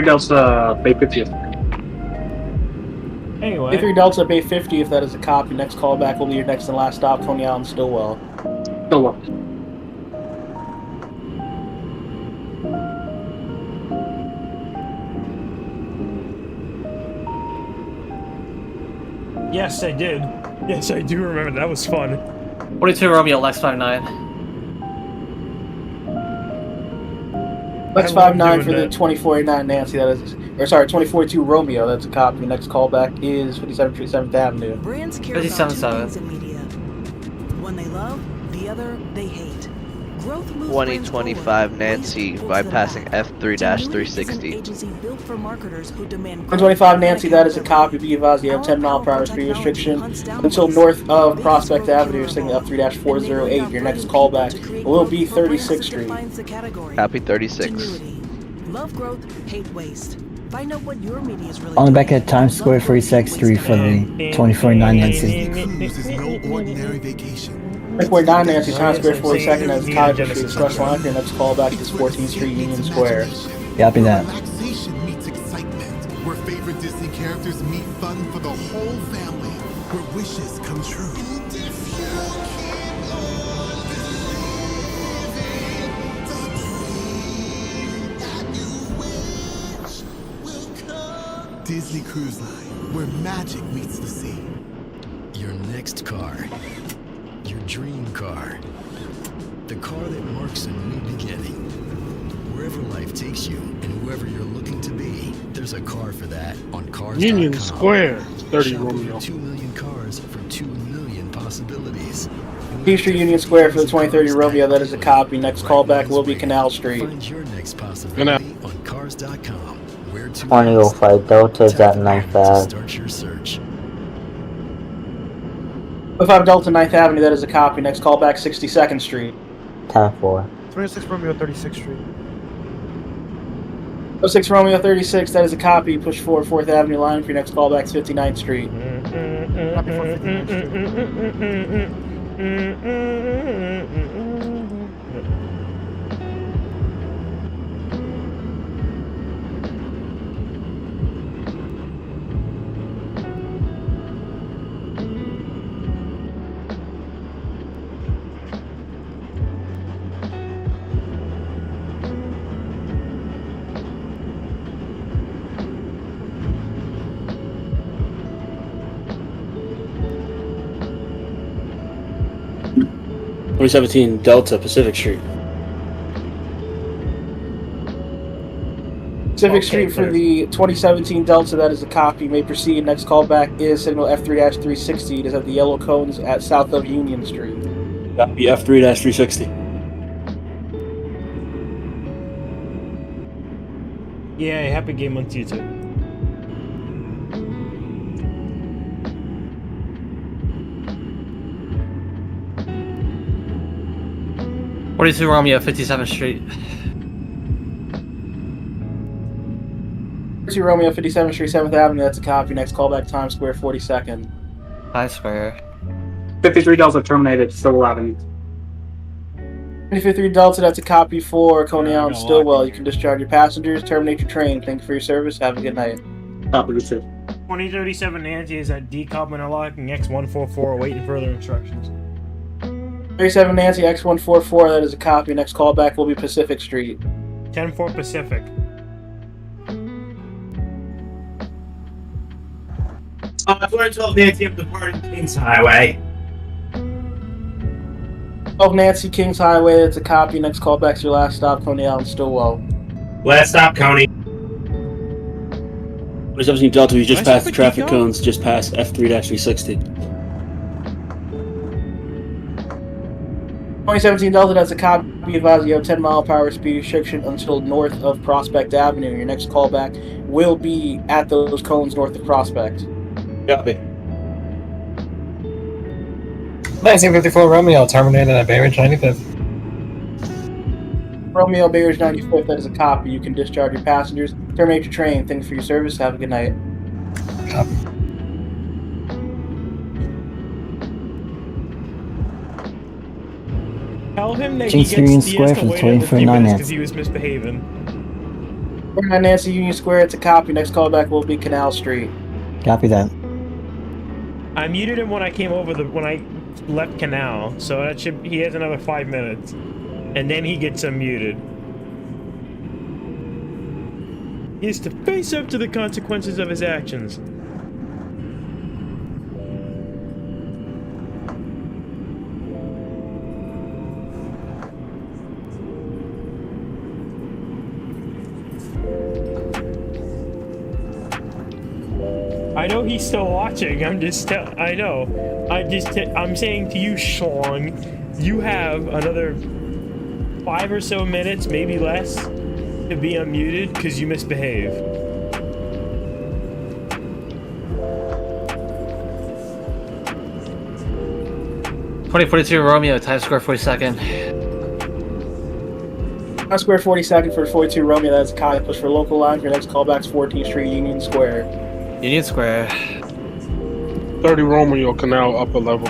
S2: Delta Bay 50th.
S1: Anyway.
S3: 53 Delta Bay 50, if that is a copy. Next callback will be your next and last stop, Coney Island, Stillwell.
S2: Stillwell.
S1: Yes, I did. Yes, I do remember. That was fun.
S14: 42 Romeo, Lex 59.
S3: Lex 59 for the 2049 Nancy, that is, or sorry, 2042 Romeo, that's a copy. Next callback is 57th Street, 7th Avenue.
S17: Brands care about two things in media. One they love, the other they hate. Growth moves
S8: 2025 Nancy bypassing F3-360.
S3: 125 Nancy, that is a copy. Be advised you have 10 mph speed restriction until north of Prospect Avenue, signal F3-408. Your next callback will be 36th Street.
S8: Copy 36.
S17: Love growth, hate waste. Find out what your media is really
S16: On the back at Times Square 46th Street for the 2049 Nancy.
S10: Cruise is no ordinary vacation.
S3: 2049 Nancy, Times Square 42nd as College Street Express Line. Your next callback is 14th Street, Union Square.
S16: Copy that.
S10: Relaxation meets excitement. Where favorite Disney characters meet fun for the whole family. Where wishes come true. Disney Cruise Line, where magic meets the sea.
S18: Your next car. Your dream car. The car that marks a new beginning. Wherever life takes you and whoever you're looking to be, there's a car for that on Cars.com.
S7: Union Square, 30
S18: Shop
S7: Romeo.
S18: over 2 million cars for 2 million possibilities.
S3: P Street, Union Square for the 2030 Romeo, that is a copy. Next callback will be Canal Street.
S18: Find your next possibility on Cars.com.
S5: 2005 Delta is at 9th Ave.
S18: Start your search.
S3: 25 Delta 9th Avenue, that is a copy. Next callback 62nd Street.
S5: 10-4.
S9: 26 Romeo, 36th Street.
S3: 06 Romeo 36, that is a copy. Push forward 4th Avenue line for your next callback 59th Street.
S9: Copy for 59th Street.
S6: .17 Delta Pacific Street.
S3: Pacific Street for the 2017 Delta, that is a copy. May proceed. Next callback is signal F3-360. It is at the yellow cones at south of Union Street.
S6: Copy F3-360.
S1: Yeah, happy game month to you too.
S14: .42 Romeo, 57th Street.
S3: 2 Romeo 57th Street, 7th Avenue, that's a copy. Next callback Times Square 42nd.
S14: Times Square.
S2: 53 Delta terminated, Stillwell Avenue.
S3: 2053 Delta, that's a copy for Coney Island Stillwell. You can discharge your passengers, terminate your train. Thank you for your service. Have a good night.
S2: Copy, you too.
S1: 2037 Nancy is at decob and unlocking X144, awaiting further instructions.
S3: 37 Nancy, X144, that is a copy. Next callback will be Pacific Street.
S1: 10-4 Pacific.
S4: I've learned 12 Nancy, I'm departing Kings Highway.
S3: 12 Nancy, Kings Highway, that's a copy. Next callback's your last stop, Coney Island Stillwell.
S4: Last stop, Coney.
S6: 2017 Delta, we just passed the traffic cones, just past F3-360.
S3: 2017 Delta, that's a copy. Be advised you have 10 mile per hour speed restriction until north of Prospect Avenue. Your next callback will be at those cones north of Prospect.
S6: Copy.
S15: 1954 Romeo, terminated at Bay Ridge 95th.
S3: Romeo, Bay Ridge 95th, that is a copy. You can discharge your passengers, terminate your train. Thanks for your service. Have a good night.
S15: Copy.
S1: Tell him that
S16: Change Union Square for the 2049
S1: because he was misbehaving.
S3: 49 Nancy, Union Square, it's a copy. Next callback will be Canal Street.
S16: Copy that.
S1: I muted him when I came over when I left Canal, so that he has another 5 minutes, and then he gets unmuted. He has to face up to the consequences of his actions. I know he's still watching. I'm saying to you, Sean, you have another 5 or so minutes, maybe less, to be unmuted because you misbehave.
S14: .42 Romeo, Times Square 42nd.
S3: Times Square 42nd for 42 Romeo, that's a copy. Push for local line. Your next callback's 14th Street, Union Square.
S14: Union Square.
S7: 30 Romeo, Canal, upper level.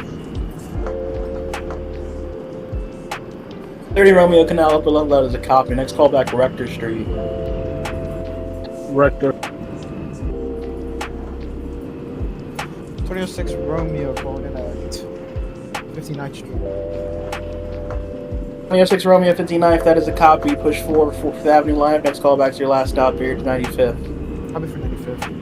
S3: 30 Romeo, Canal, upper level, that is a copy. Next callback, Rector Street.
S7: Rector.
S9: 2006 Romeo, going in at 59th Street.
S3: 2006 Romeo, 59th, that is a copy. Push forward 4th Avenue line. Next callback's your last stop here, 95th.
S9: Copy for 95th.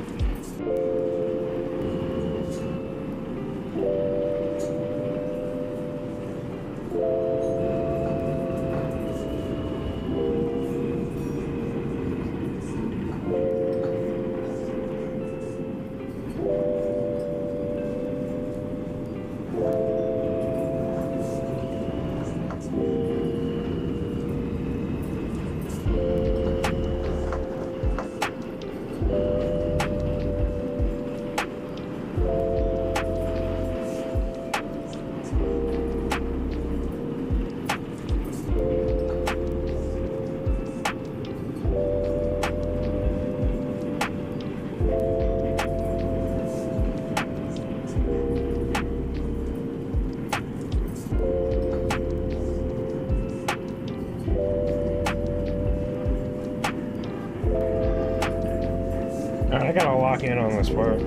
S1: I gotta lock in on this part.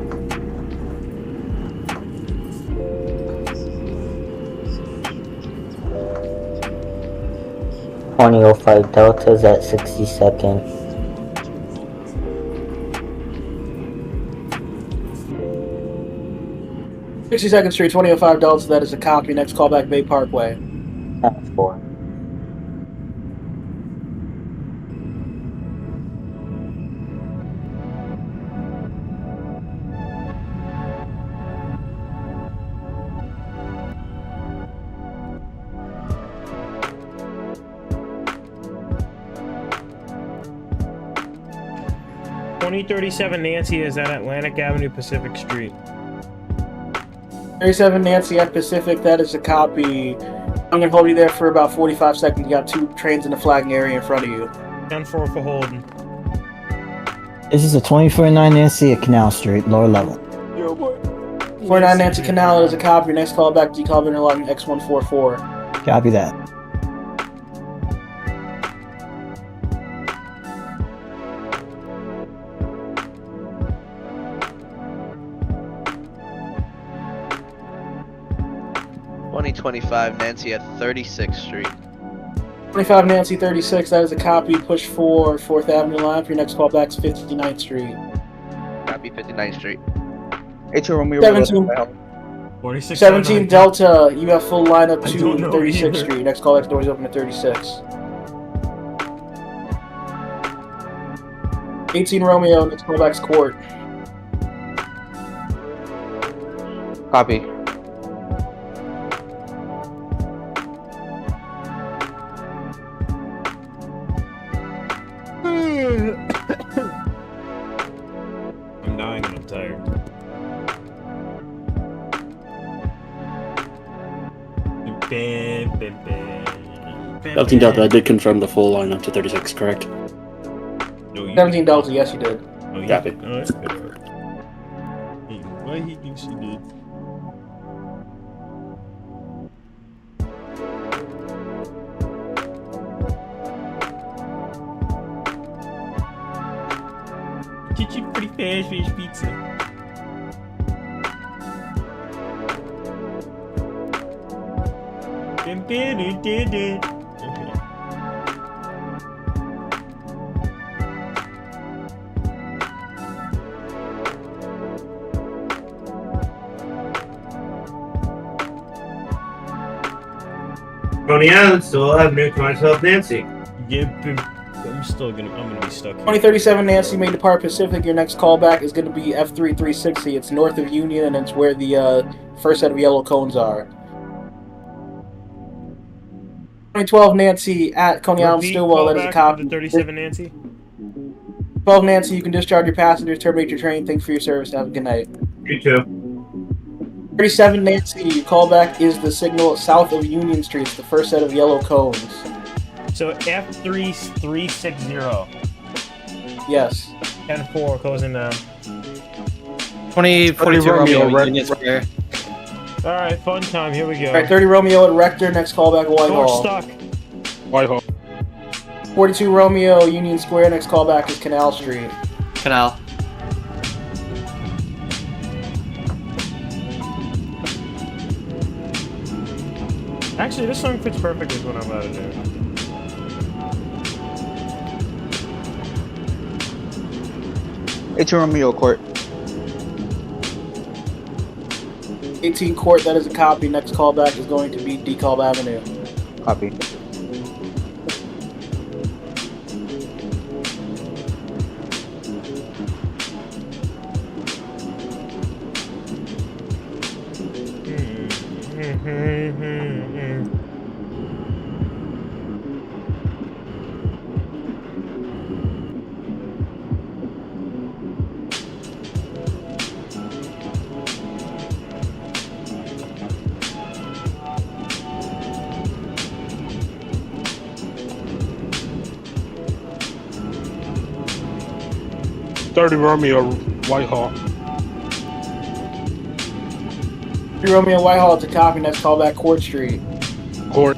S5: .2005 Delta's at 62nd.
S3: '62nd Street, 2005 Delta, that is a copy. Next callback, Bay Parkway.
S5: 4.
S1: .2037 Nancy is at Atlantic Avenue, Pacific Street.
S3: 37 Nancy at Pacific, that is a copy. I'm gonna hold you there for about 45 seconds. You got 2 trains in the flagging area in front of you.
S1: 10-4 for holding.
S16: This is a 2049 Nancy at Canal Street, lower level.
S3: 49 Nancy Canal, that is a copy. Next call back, decob interlocking X144.
S16: Copy that.
S8: 2025 Nancy at 36th Street.
S3: 25 Nancy 36, that is a copy. Push for 4th Avenue line. For your next callback is 59th Street.
S8: Copy 59th Street.
S3: 17 Delta, you have full lineup to 36th Street. Next callback doors open at 36. 18 Romeo, next callback's Court.
S14: Copy.
S1: I'm dying and I'm tired. Bam, bam, bam.
S6: 17 Delta, I did confirm the full lineup to 36, correct?
S1: No,
S3: 17 Delta, yes you did.
S1: Oh, yeah.
S6: Copy.
S1: Oh, that's good. Why he thinks he did? Get you pretty fast fish pizza. Okay.
S4: Coney Island still have new 2012 Nancy.
S1: Yep, I'm gonna be stuck here.
S3: 2037 Nancy may depart Pacific. Your next callback is going to be F3360. It's north of Union and it's where the first set of yellow cones are. 2012 Nancy at Coney Island Stillwell. That is a copy.
S1: 37 Nancy.
S3: 12 Nancy, you can discharge your passengers, terminate your train. Thanks for your service. Have a good night.
S4: You too.
S3: 37 Nancy, your callback is the signal south of Union Street. It's the first set of yellow cones.
S1: So F3360.
S3: Yes.
S1: 10-4 closing down.
S14: 2042 Romeo, Union Square.
S1: Alright, fun time, here we go.
S3: Alright, 30 Romeo at Rector, next callback Whitehall.
S1: Stuck.
S7: Whitehall.
S3: 42 Romeo, Union Square, next callback is Canal Street.
S14: Canal.
S1: Actually, this song fits perfect with what I'm about to do.
S14: 18 Romeo Court.
S3: 18 Court, that is a copy. Next callback is going to be DeKalb Avenue.
S14: Copy.
S7: Romeo, Whitehall.
S3: 3 Romeo Whitehall, it's a copy. Next callback Court Street.
S7: Court.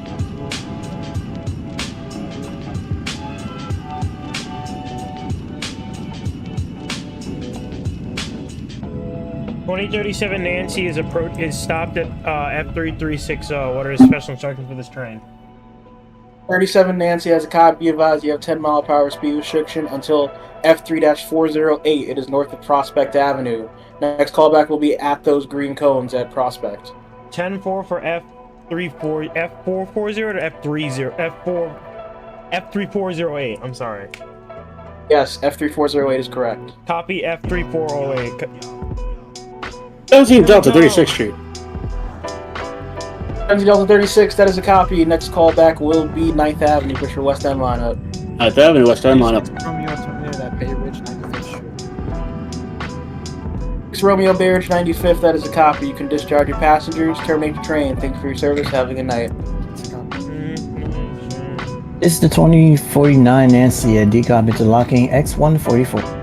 S1: .2037 Nancy is stopped at F3360. What are his special instructions for this train?
S3: 37 Nancy has a copy. Be advised you have 10-mile-per-hour speed restriction until F3-408. It is north of Prospect Avenue. Next callback will be at those green cones at Prospect.
S1: 10-4 for F440 to F3408. I'm sorry.
S3: Yes, F3408 is correct.
S1: Copy F3408.
S6: 17 Delta, 36th Street.
S3: 17 Delta 36, that is a copy. Next callback will be 9th Avenue. Push your West End lineup.
S6: 9th Avenue, West End lineup.
S9: Romeo terminated at Bay Ridge, 95th Street.
S3: 6 Romeo Bay Ridge 95th, that is a copy. You can discharge your passengers, terminate your train. Thank you for your service. Have a good night.
S16: It's the 2049 Nancy at decop interlocking X144.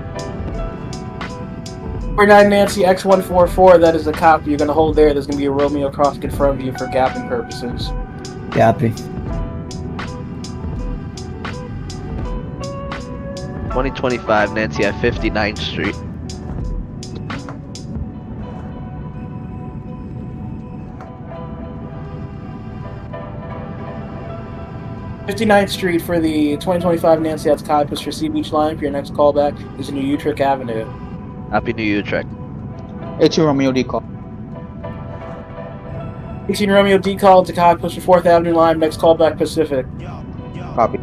S3: 49 Nancy X144, that is a copy. You're going to hold there. There's going to be a Romeo cross in front of you for gapping purposes.
S16: Copy.
S8: 2025 Nancy at 59th Street.
S3: 59th Street for the 2025 Nancy at Sky Push for Sea Beach line. For your next callback is New Utrecht Avenue.
S8: Happy New Utrecht.
S19: 18 Romeo decall.
S3: 18 Romeo decall to Sky Push for 4th Avenue line. Next callback Pacific.
S19: Copy.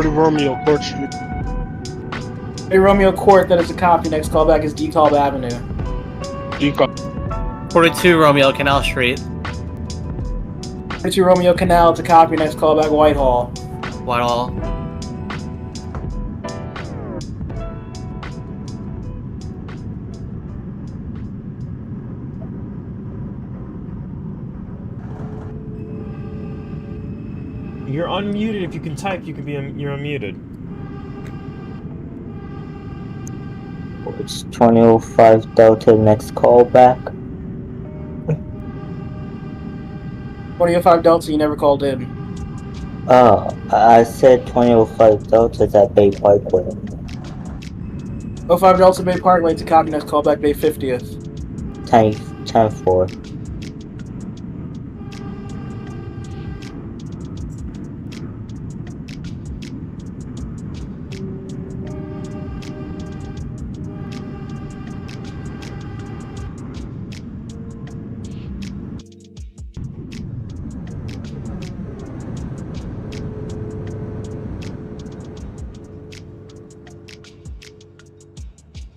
S7: Romeo Court Street.
S3: 30 Romeo Court, that is a copy. Next callback is DeKalb Avenue.
S7: Decall.
S14: 42 Romeo Canal Street.
S3: 42 Romeo Canal, it's a copy. Next callback Whitehall.
S14: Whitehall.
S1: You're unmuted. If you can type, you can be. You're unmuted.
S5: It's 2005 Delta. Next callback.
S3: 2005 Delta. You never called in.
S5: I said 2005 Delta at Bay Parkway.
S3: 05 Delta Bay Parkway, it's a copy. Next callback Bay 50th.
S5: 10-4.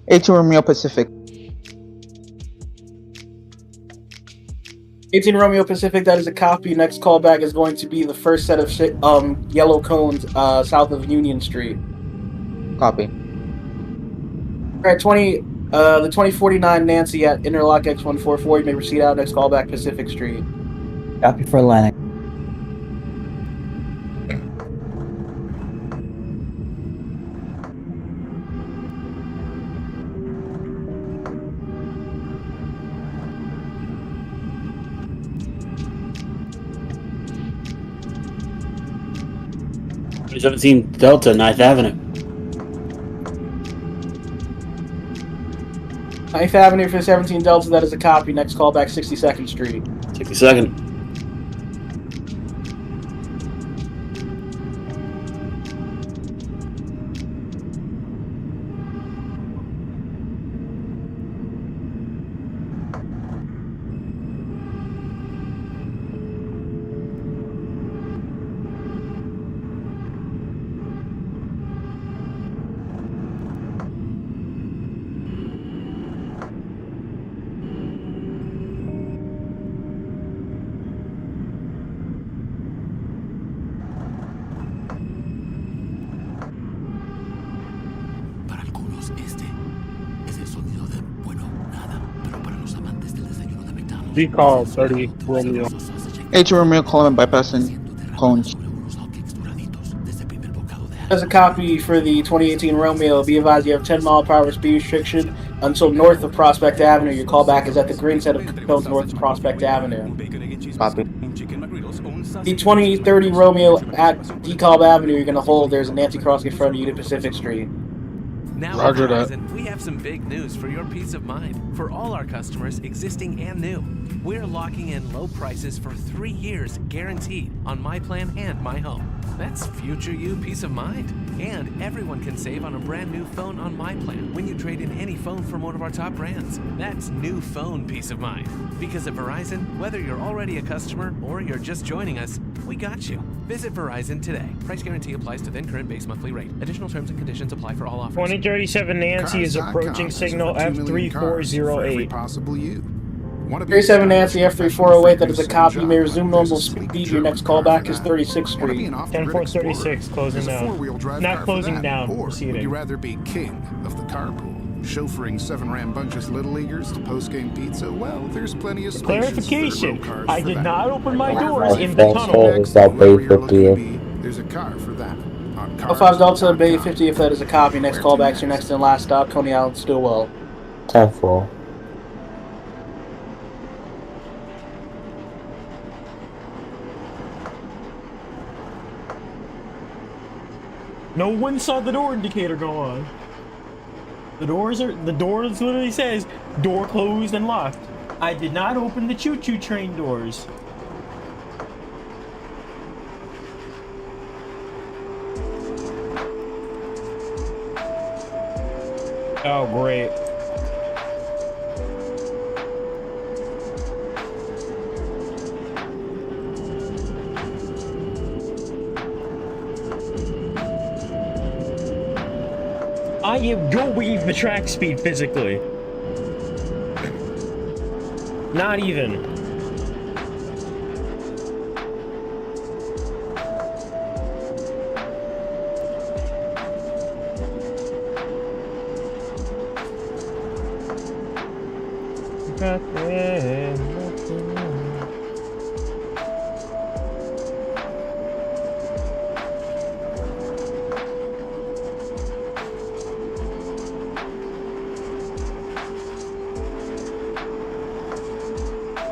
S19: Eighteen Romeo Pacific.
S3: 18 Romeo Pacific, that is a copy. Next callback is going to be the first set of yellow cones south of Union Street.
S19: Copy.
S3: Alright, the 2049 Nancy at Interlock X144. You may proceed out. Next callback Pacific Street.
S16: Copy for Atlantic.
S6: Delta, 9th Avenue.
S3: 9th Avenue for 17 Delta, that is a copy. Next callback 62nd Street.
S6: 62nd.
S7: Decall 30 Romeo.
S19: 18 Romeo Coleman bypassing cones.
S3: As a copy for the 2018 Romeo, be advised you have 10 mile/hour speed restriction until north of Prospect Avenue. Your callback is at the green set of cones north of Prospect Avenue.
S19: Copy.
S3: The 2030 Romeo at DeKalb Avenue, you're going to hold. There's a Nancy crossing in front of you to Pacific Street.
S20: Now
S7: Roger
S20: at
S7: that.
S20: Verizon, we have some big news for your peace of mind. For all our customers, existing and new, we're locking in low prices for 3 years guaranteed on My Plan and My Home. That's future you peace of mind. And everyone can save on a brand new phone on My Plan when you trade in any phone from one of our top brands. That's new phone peace of mind. Because at Verizon, whether you're already a customer or you're just joining us, we got you. Visit Verizon today. Price guarantee applies to then current base monthly rate. Additional terms and conditions apply for all offers.
S1: 2037 Nancy is approaching signal F3408.
S10: Possible you.
S3: 37 Nancy F3408, that is a copy. You may resume normal speed. Your next callback is 36th Street.
S1: 10436, closing down. Not closing down,
S10: Or would
S1: proceeding.
S10: you rather be king of the carpool? Chauffeuring 7 rambunctious little leaguers to post-game pizza? Well, there's plenty of spacious
S1: Clarification.
S10: cars
S1: I
S10: for
S1: did
S10: that.
S1: not open my
S10: Right
S1: doors
S10: now,
S1: in the tunnel.
S5: Is that
S10: wherever
S5: Bay
S10: you're looking to
S5: 50?
S10: be, there's a car for that. On
S3: Alpha 5 Delta, Bay
S10: cars.com.
S3: 50 if that is a copy. Next callback's your next and last stop, Coney Island, Stillwell.
S5: 10-4.
S1: No one saw the door indicator go on. The door literally says door closed and locked. I did not open the choo-choo train doors. Oh, great. I am going the track speed physically. Not even.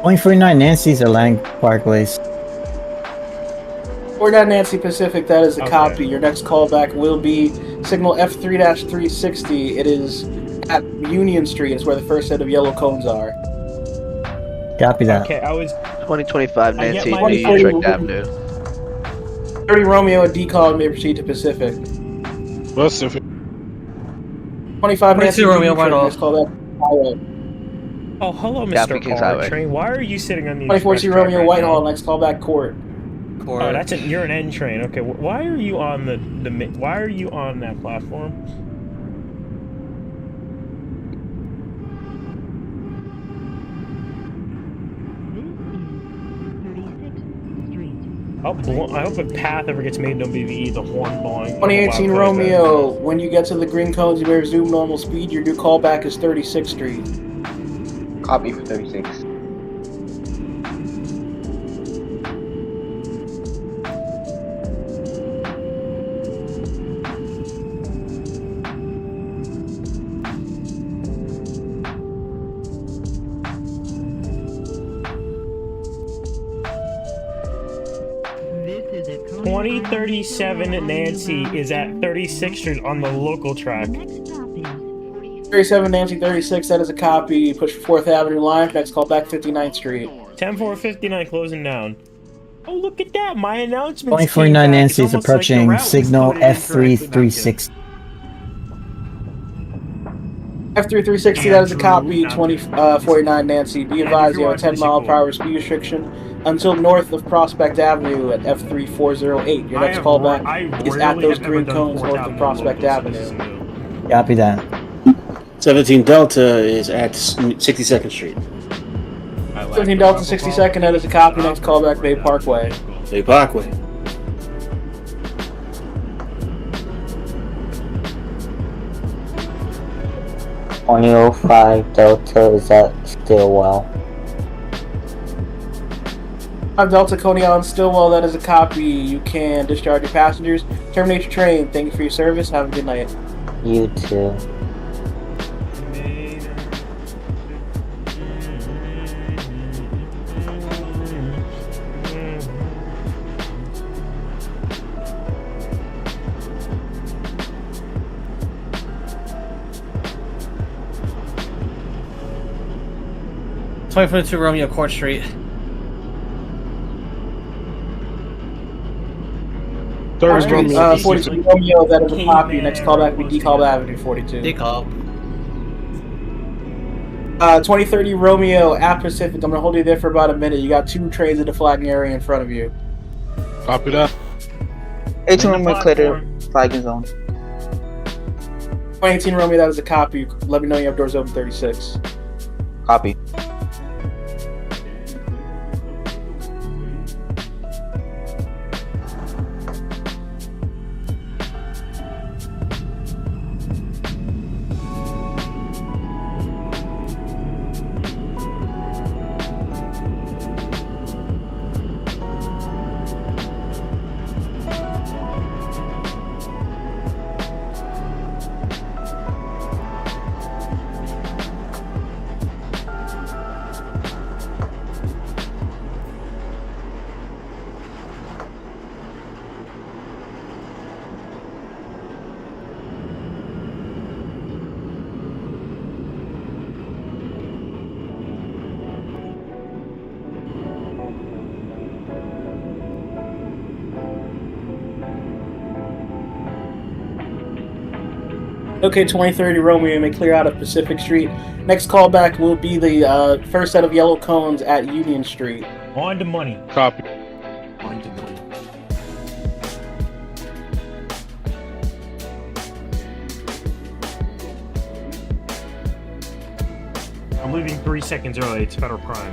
S16: Only 49 Nancy's are Lang Parkways.
S3: 49 Nancy Pacific, that is a
S1: Okay.
S3: copy. Your next callback will be signal F3-360. It is at Union Street. It's where the first set of yellow cones are.
S16: Copy that.
S1: Okay, I was
S8: 2025
S1: I get
S8: Nancy
S1: my-
S8: to Utrecht Avenue.
S3: 30 Romeo and D-call may proceed to Pacific.
S7: Pacific.
S3: 25 Nancy
S14: 22 Romeo,
S3: Utrecht,
S14: right
S3: next callback. Highway.
S1: Oh, hello,
S8: Copy,
S1: Mr.
S8: Kings
S1: R
S8: Highway.
S1: Train. Why are you sitting on the
S3: 24
S1: express track
S3: Romeo
S1: right
S3: Whitehall,
S1: now?
S3: next callback Court.
S1: Oh, that's you're an N train. Okay, why are you on why are you on that platform? I hope a path ever gets made in OBVE, the horn blowing.
S3: 2018 Romeo, when you get to the green cones, you may resume normal speed. Your new callback is 36th Street.
S19: Copy for 36.
S13: This is a
S1: 2037 Nancy is at 36th Street on the local track.
S3: 37 Nancy 36, that is a copy. Push for 4th Avenue line. Next callback 59th Street.
S1: 10-4-59 closing down. Oh, look at that! My announcement.
S16: 2049 Nancy is approaching signal F3-360.
S3: F3-360, that is a copy. 49 Nancy. Be advised you have a 10 mile per hour speed restriction until north of Prospect Avenue at F3408. Your next callback is at those green cones north of Prospect Avenue.
S16: Copy that.
S6: 17 Delta is at 62nd Street.
S3: 17 Delta 62nd, that is a copy. Next callback Bay Parkway.
S6: Bay Parkway.
S5: Only 05 Delta is at Stillwell.
S3: 5 Delta Coney Island Stillwell, that is a copy. You can discharge your passengers. Terminate your train. Thank you for your service. Have a good night.
S5: You too.
S14: .22 Romeo Court Street.
S3: 42 Romeo, that is a copy. Next callback will be DeKalb Avenue 42.
S14: DeKalb.
S3: 2030 Romeo at Pacific. I'm going to hold you there for about a minute. You got 2 trains in the flagging area in front of you.
S7: Copy that.
S19: 18 Romeo clear flagging zone.
S3: 2018 Romeo, that is a copy. Let me know you have doors open 36.
S19: Copy.
S3: Okay, 2030 Romeo may clear out of Pacific Street. Next callback will be the first set of yellow cones at Union Street.
S1: On to money.
S7: Copy.
S1: On to money. I'm leaving 3 seconds early. It's federal crime.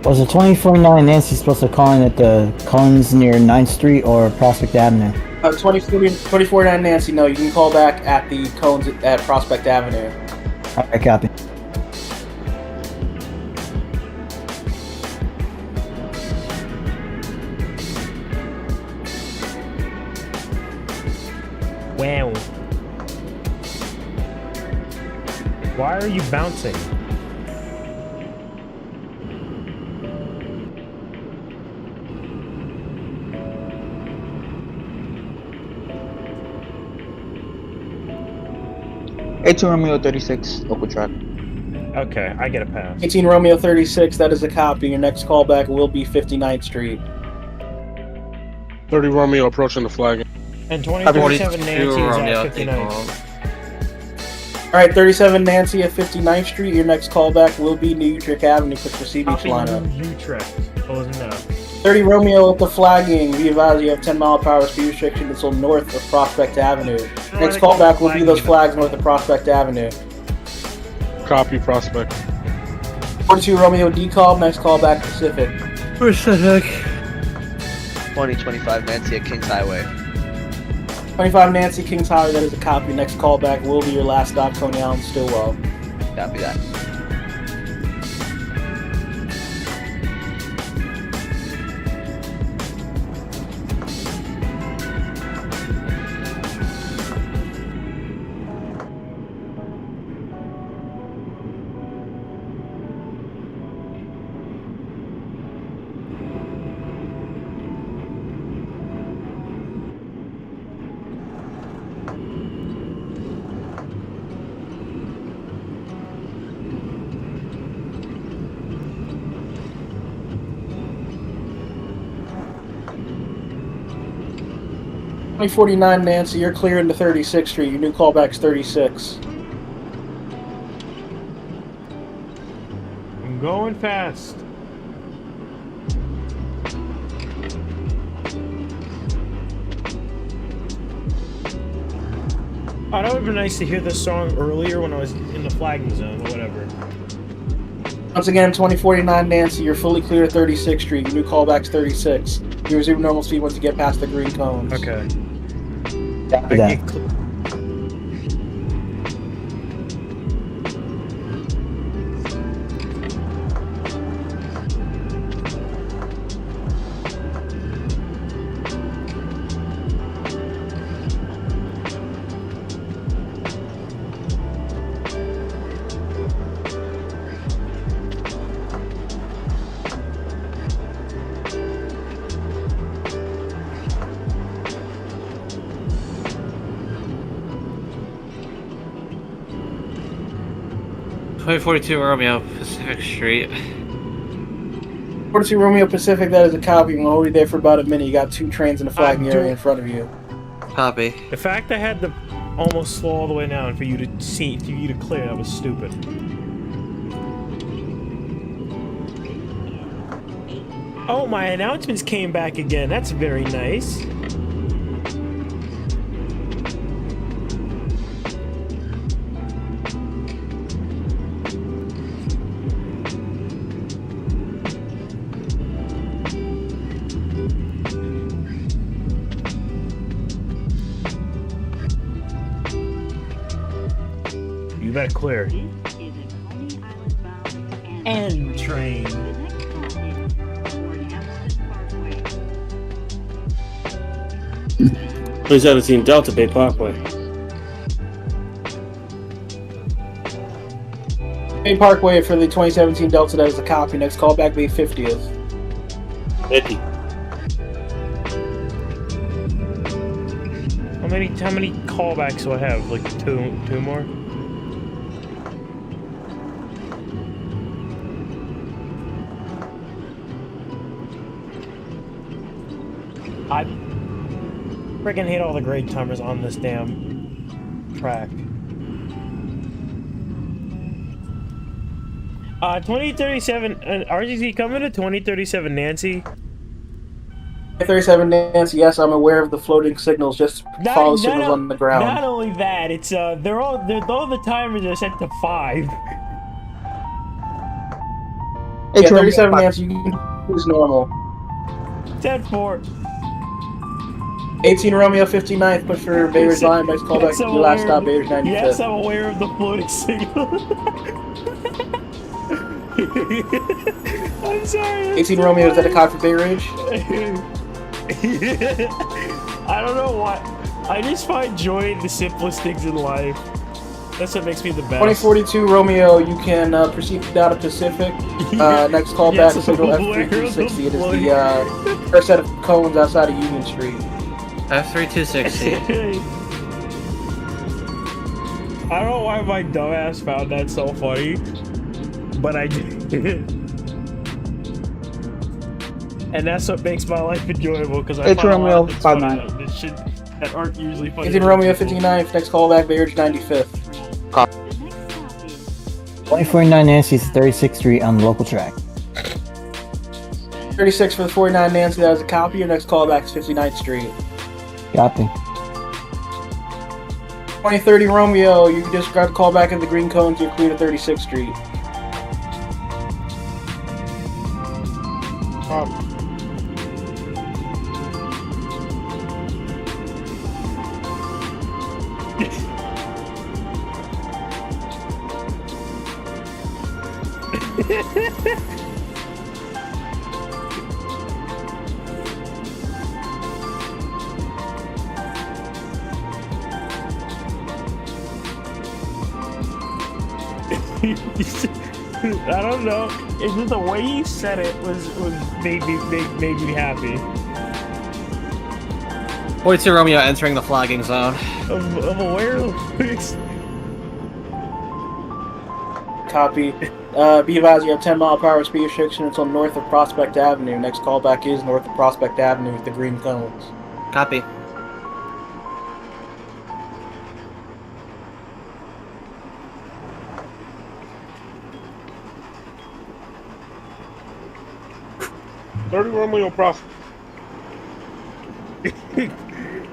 S16: Was it 2049 Nancy supposed to call in at the cones near 9th Street or Prospect Avenue?
S3: 2049 Nancy, no, you can call back at the cones at Prospect Avenue.
S16: Alright, copy.
S1: Wow. Why are you bouncing?
S19: A2 Romeo 36, local track.
S1: Okay, I get a pass.
S3: 18 Romeo 36, that is a copy. Your next callback will be 59th Street.
S7: 30 Romeo approaching the flag.
S1: And 2047 Nancy is at 59th.
S3: Alright, 37 Nancy at 59th Street. Your next callback will be New Utrecht Avenue for Sea Beach lineup.
S1: Utrecht. Closing now.
S3: 30 Romeo at the flagging. Be advised you have 10-mile-per-hour speed restriction until north of Prospect Avenue. Next callback will be those flags north of Prospect Avenue.
S7: Copy, Prospect.
S3: 42 Romeo decall. Next callback Pacific.
S14: Where's the heck?
S8: 2025 Nancy at Kings Highway.
S3: 25 Nancy, Kings Highway, that is a copy. Next callback will be your last stop, Coney Island, Stillwell.
S8: Copy that.
S3: Twenty 49 Nancy, you're clear into 36th Street. Your new callback's 36.
S1: I'm going fast. Oh, that would have been nice to hear this song earlier when I was in the flagging zone or whatever.
S3: Once again, 2049 Nancy, you're fully clear at 36th Street. Your new callback's 36. You resume normal speed once you get past the green cones.
S1: Okay.
S16: Copy that.
S14: .42 Romeo, Pacific Street.
S3: 42 Romeo Pacific, that is a copy. We'll hold you there for about a minute. You got 2 trains in the flagging area in front of you.
S14: Copy.
S1: The fact I had to almost slow all the way down for you to see, for you to clear, that was stupid. Oh, my announcements came back again. That's very nice. You better clear. End train.
S6: 2017 Delta Bay Parkway.
S3: Bay Parkway for the 2017 Delta, that is a copy. Next callback be 50th.
S6: 50.
S1: How many callbacks do I have? Like two more? I freaking hate all the grade timers on this damn track. 2037, RGZ coming to 2037 Nancy.
S3: 37 Nancy, yes, I'm aware of the floating signals. Just follow the signals on the ground.
S1: Not only that, it's they're all the timers are set to 5.
S3: Yeah, 37 Nancy, you can use normal.
S1: 10-4.
S3: 18 Romeo 59th, push for Bay Ridge Line. Next call back to your last stop, Bay Ridge 95th.
S1: Yes, I'm aware of the floating signal. I'm sorry.
S3: 18 Romeo, is that a cop for Bay Ridge?
S1: I don't know why. I just find joy in the simplest things in life. That's what makes me the best.
S3: 2042 Romeo, you can proceed down to Pacific. Next call back to signal F3260. It is the first set of cones outside of Union Street.
S14: F3260.
S1: I don't know why my dumbass found that so funny, but I did. And that's what makes my life enjoyable, because I find
S19: Romeo,
S1: a lot of things funny that aren't usually funny.
S3: 18 Romeo 59th, next call back, Bay Ridge 95th.
S16: 2049 Nancy's 36th Street on the local track.
S3: 36 for the 49 Nancy, that is a copy. Your next call back is 59th Street.
S16: Copy.
S3: 2030 Romeo, you can just grab the call back at the green cones, you're clear to 36th Street.
S1: I don't know. It's just the way you said it made me happy.
S14: 42 Romeo entering the flagging zone.
S1: I'm aware of this.
S3: Copy. Be advised, you have 10 mile per hour speed restriction until north of Prospect Avenue. Next callback is north of Prospect Avenue with the green cones.
S14: Copy.
S7: Romeo Prospect.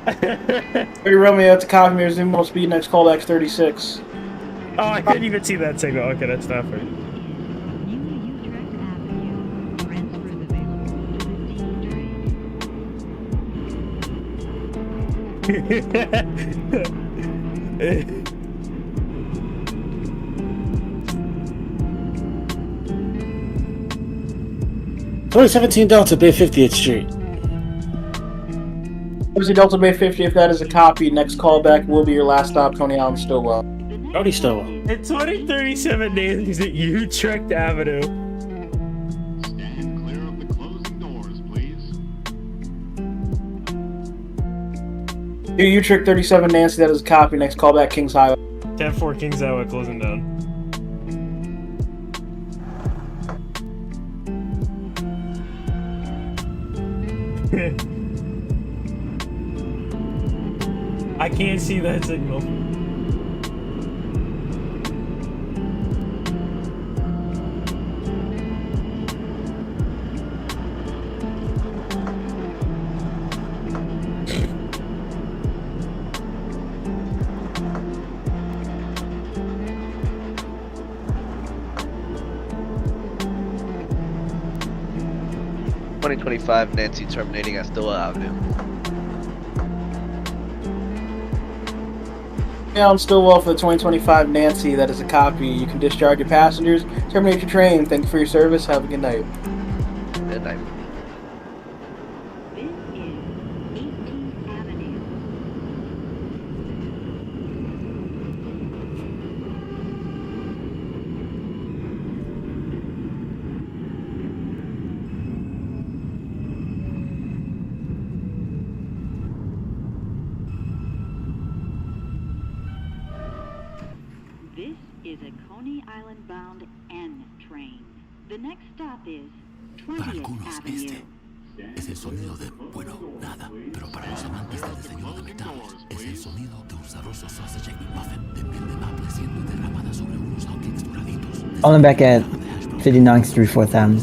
S3: 30 Romeo to copy, resume speed, next callback 36.
S1: Oh, I couldn't even see that signal. Okay, that's not fair.
S6: .17 Delta Bay 50th Street.
S3: Obviously, Delta Bay 50, if that is a copy, next callback will be your last stop, Coney Island, Stillwell.
S6: Already Stillwell.
S1: It's 2037 Nancy's at Utrecht Avenue.
S21: Stand clear of the closing doors, please.
S3: Utrecht 37 Nancy, that is a copy, next callback Kings Highway.
S1: 10-4 Kings Highway, closing down. I can't see that signal.
S8: .25 Nancy terminating at Stillwell Avenue.
S3: Yeah, I'm Stillwell for the 2025 Nancy. That is a copy. You can discharge your passengers, terminate your train. Thank you for your service. Have a good night.
S8: Good night.
S13: This is a Coney Island bound N train. The next stop is 20th Avenue.
S18: es el sonido de, bueno, nada. Pero para los amantes del diseño de metales, es el sonido de un sabroso sausage egg McMuffin de miel de maple siendo derramada sobre unos hotcakes doraditos.
S16: I'm back at 59th Street, 4th Avenue.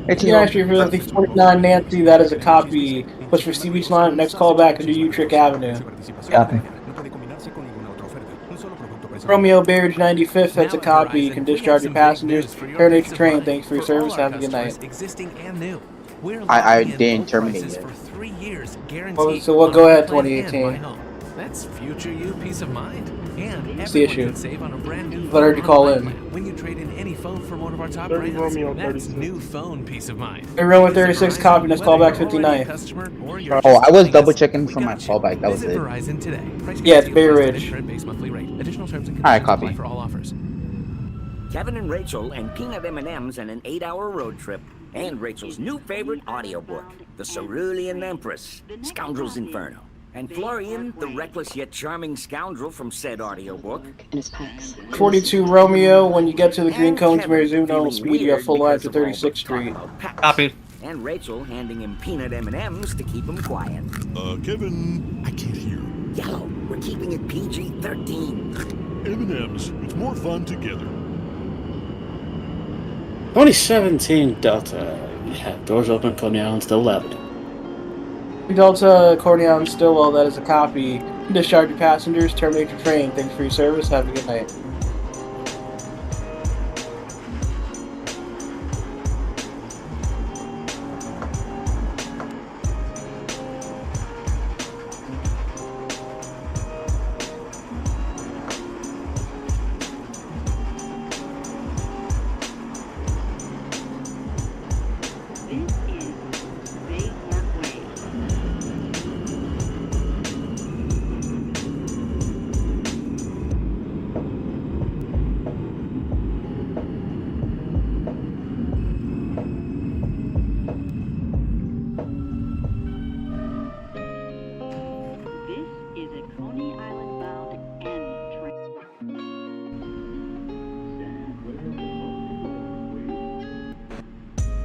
S3: $18 for the 49 Nancy, that is a copy. Push for CB's line, next call back to Utrecht Avenue.
S16: Copy.
S3: Romeo Barrage 95th, that's a copy. You can discharge your passengers. Terminate your train. Thanks for your service. Have a good night.
S19: I didn't terminate it.
S3: Oh, so we'll go ahead 2018.
S20: That's future you peace of mind. And
S3: What's the
S20: everyone
S3: issue?
S20: can save on a brand new
S3: Let her call in.
S20: when you trade in any phone from one of our top
S7: 30
S20: brands.
S7: Romeo,
S20: That's
S7: 36.
S20: new phone peace of mind.
S3: Hey, Romeo 36 copy, next call back 59.
S19: Oh, I was double checking for my callback. That was it.
S20: Verizon today.
S3: Yeah, it's Bay Ridge.
S19: Alright, copy.
S20: For all offers.
S12: Kevin and Rachel and peanut M&Ms and an 8-hour road trip. And Rachel's new favorite audiobook, The Cerulean Empress, Scoundrel's Inferno. And Florian, the reckless yet charming scoundrel from said audiobook.
S3: 42 Romeo, when you get to the Green Cones, Marizuno, speed you up full line to 36th Street.
S14: Copy.
S12: And Rachel handing him peanut M&Ms to keep him quiet.
S18: Kevin, I can't hear.
S12: Yellow, we're keeping it PG-13.
S18: M&M's, it's more fun together.
S6: 2017 Delta. Yeah, doors open, Coney Island still Avenue.
S3: Delta, Coney Island, Stillwell, that is a copy. Discharge your passengers, terminate your train. Thanks for your service. Have a good night.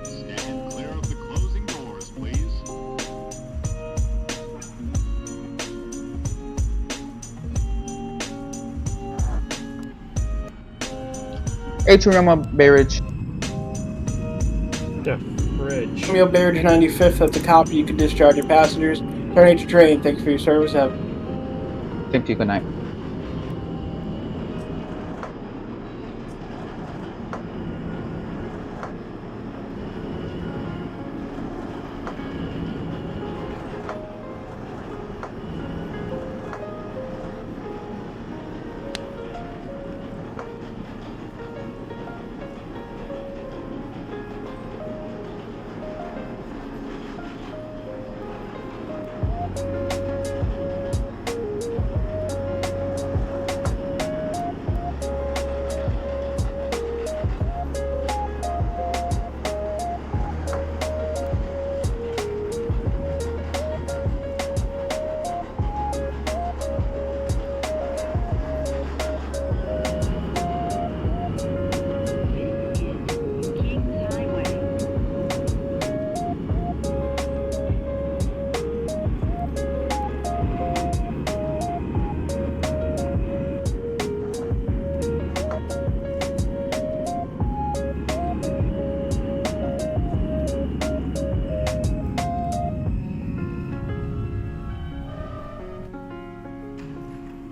S21: Stand clear of the closing doors, please.
S19: Romeo Barrage.
S1: Bridge.
S3: Romeo Barrage 95th, that's a copy. You can discharge your passengers, terminate your train. Thanks for your service. Have
S19: Thank you, good night.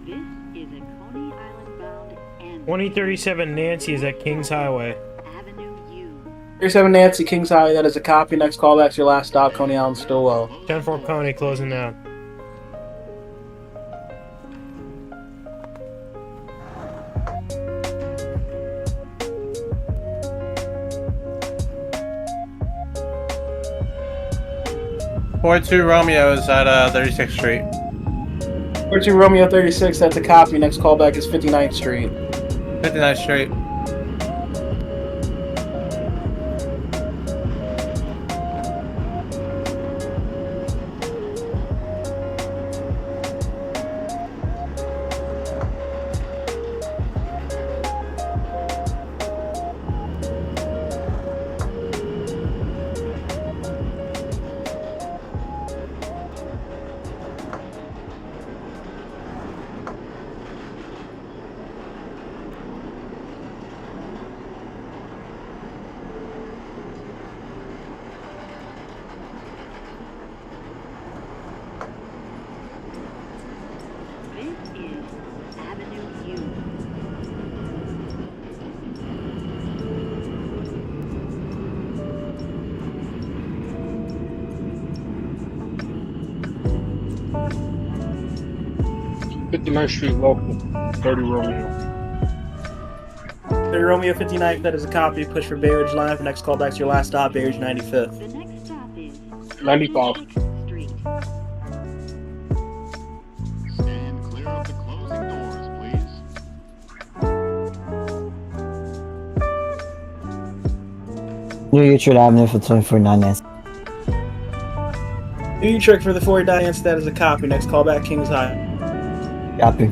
S13: This is a Coney Island bound and
S1: 2037 Nancy is at Kings Highway.
S13: Avenue U.
S3: 37 Nancy, Kings Highway, that is a copy. Next call back to your last stop, Coney Island, Stillwell.
S1: 10-4 Coney closing down.
S14: .42 Romeo is at 36th Street.
S3: 42 Romeo 36, that's a copy. Next call back is 59th Street.
S14: 59th Street.
S7: 59th Street local. 30 Romeo.
S3: 30 Romeo 59th, that is a copy. Push for Bay Ridge Line. For next call back to your last stop, Bay Ridge 95th.
S7: 95.
S21: Stand clear of the closing doors, please.
S16: New Utrecht Avenue for 24.9 Nancy.
S3: New Utrecht for the 49th, Nancy, that is a copy. Next call back, Kings High.
S16: Copy.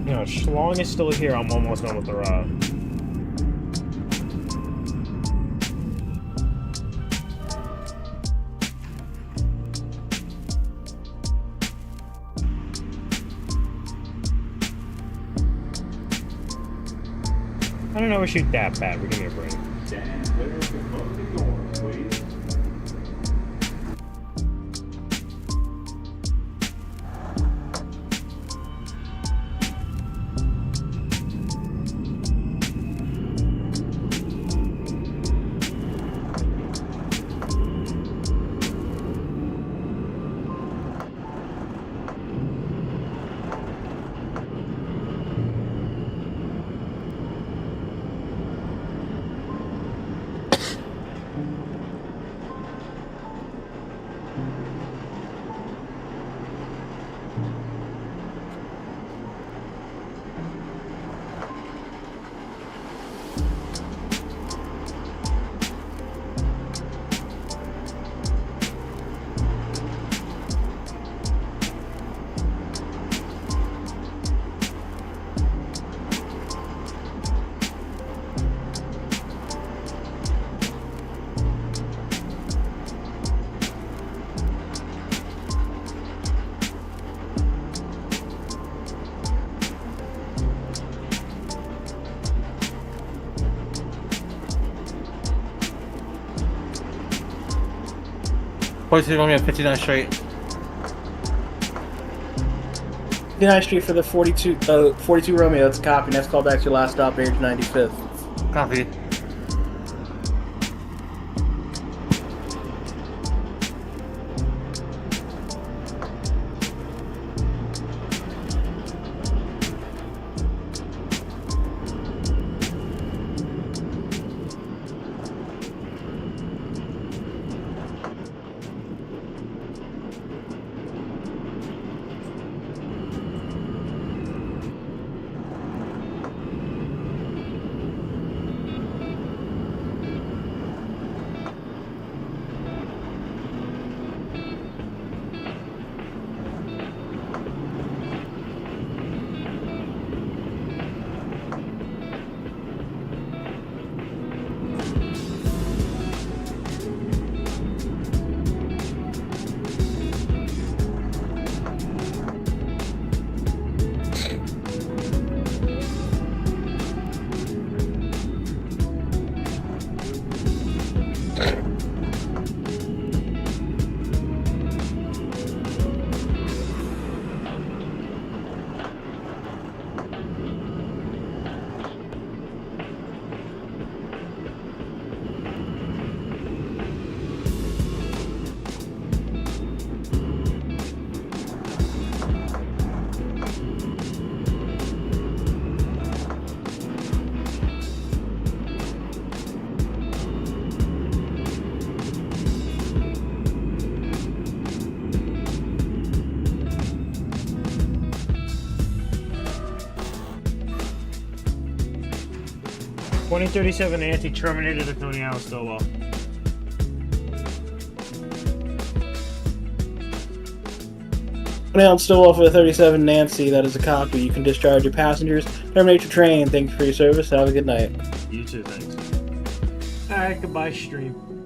S1: No, Schlong is still here. I'm almost done with the ride. I don't know if we shoot that bad. We're gonna get a break.
S21: Stand clear of the closing doors, please.
S14: Romeo 59th Street.
S3: 59th Street for the 42 Romeo, that's a copy. Next call back to your last stop, Bay Ridge 95th.
S14: Copy.
S1: $20.37 anti-terminated to Coney Island still off.
S3: Island Stillwell for the 37 Nancy. That is a copy. You can discharge your passengers. Terminate your train. Thanks for your service. Have a good night.
S1: You too, thanks. Alright, goodbye, stream.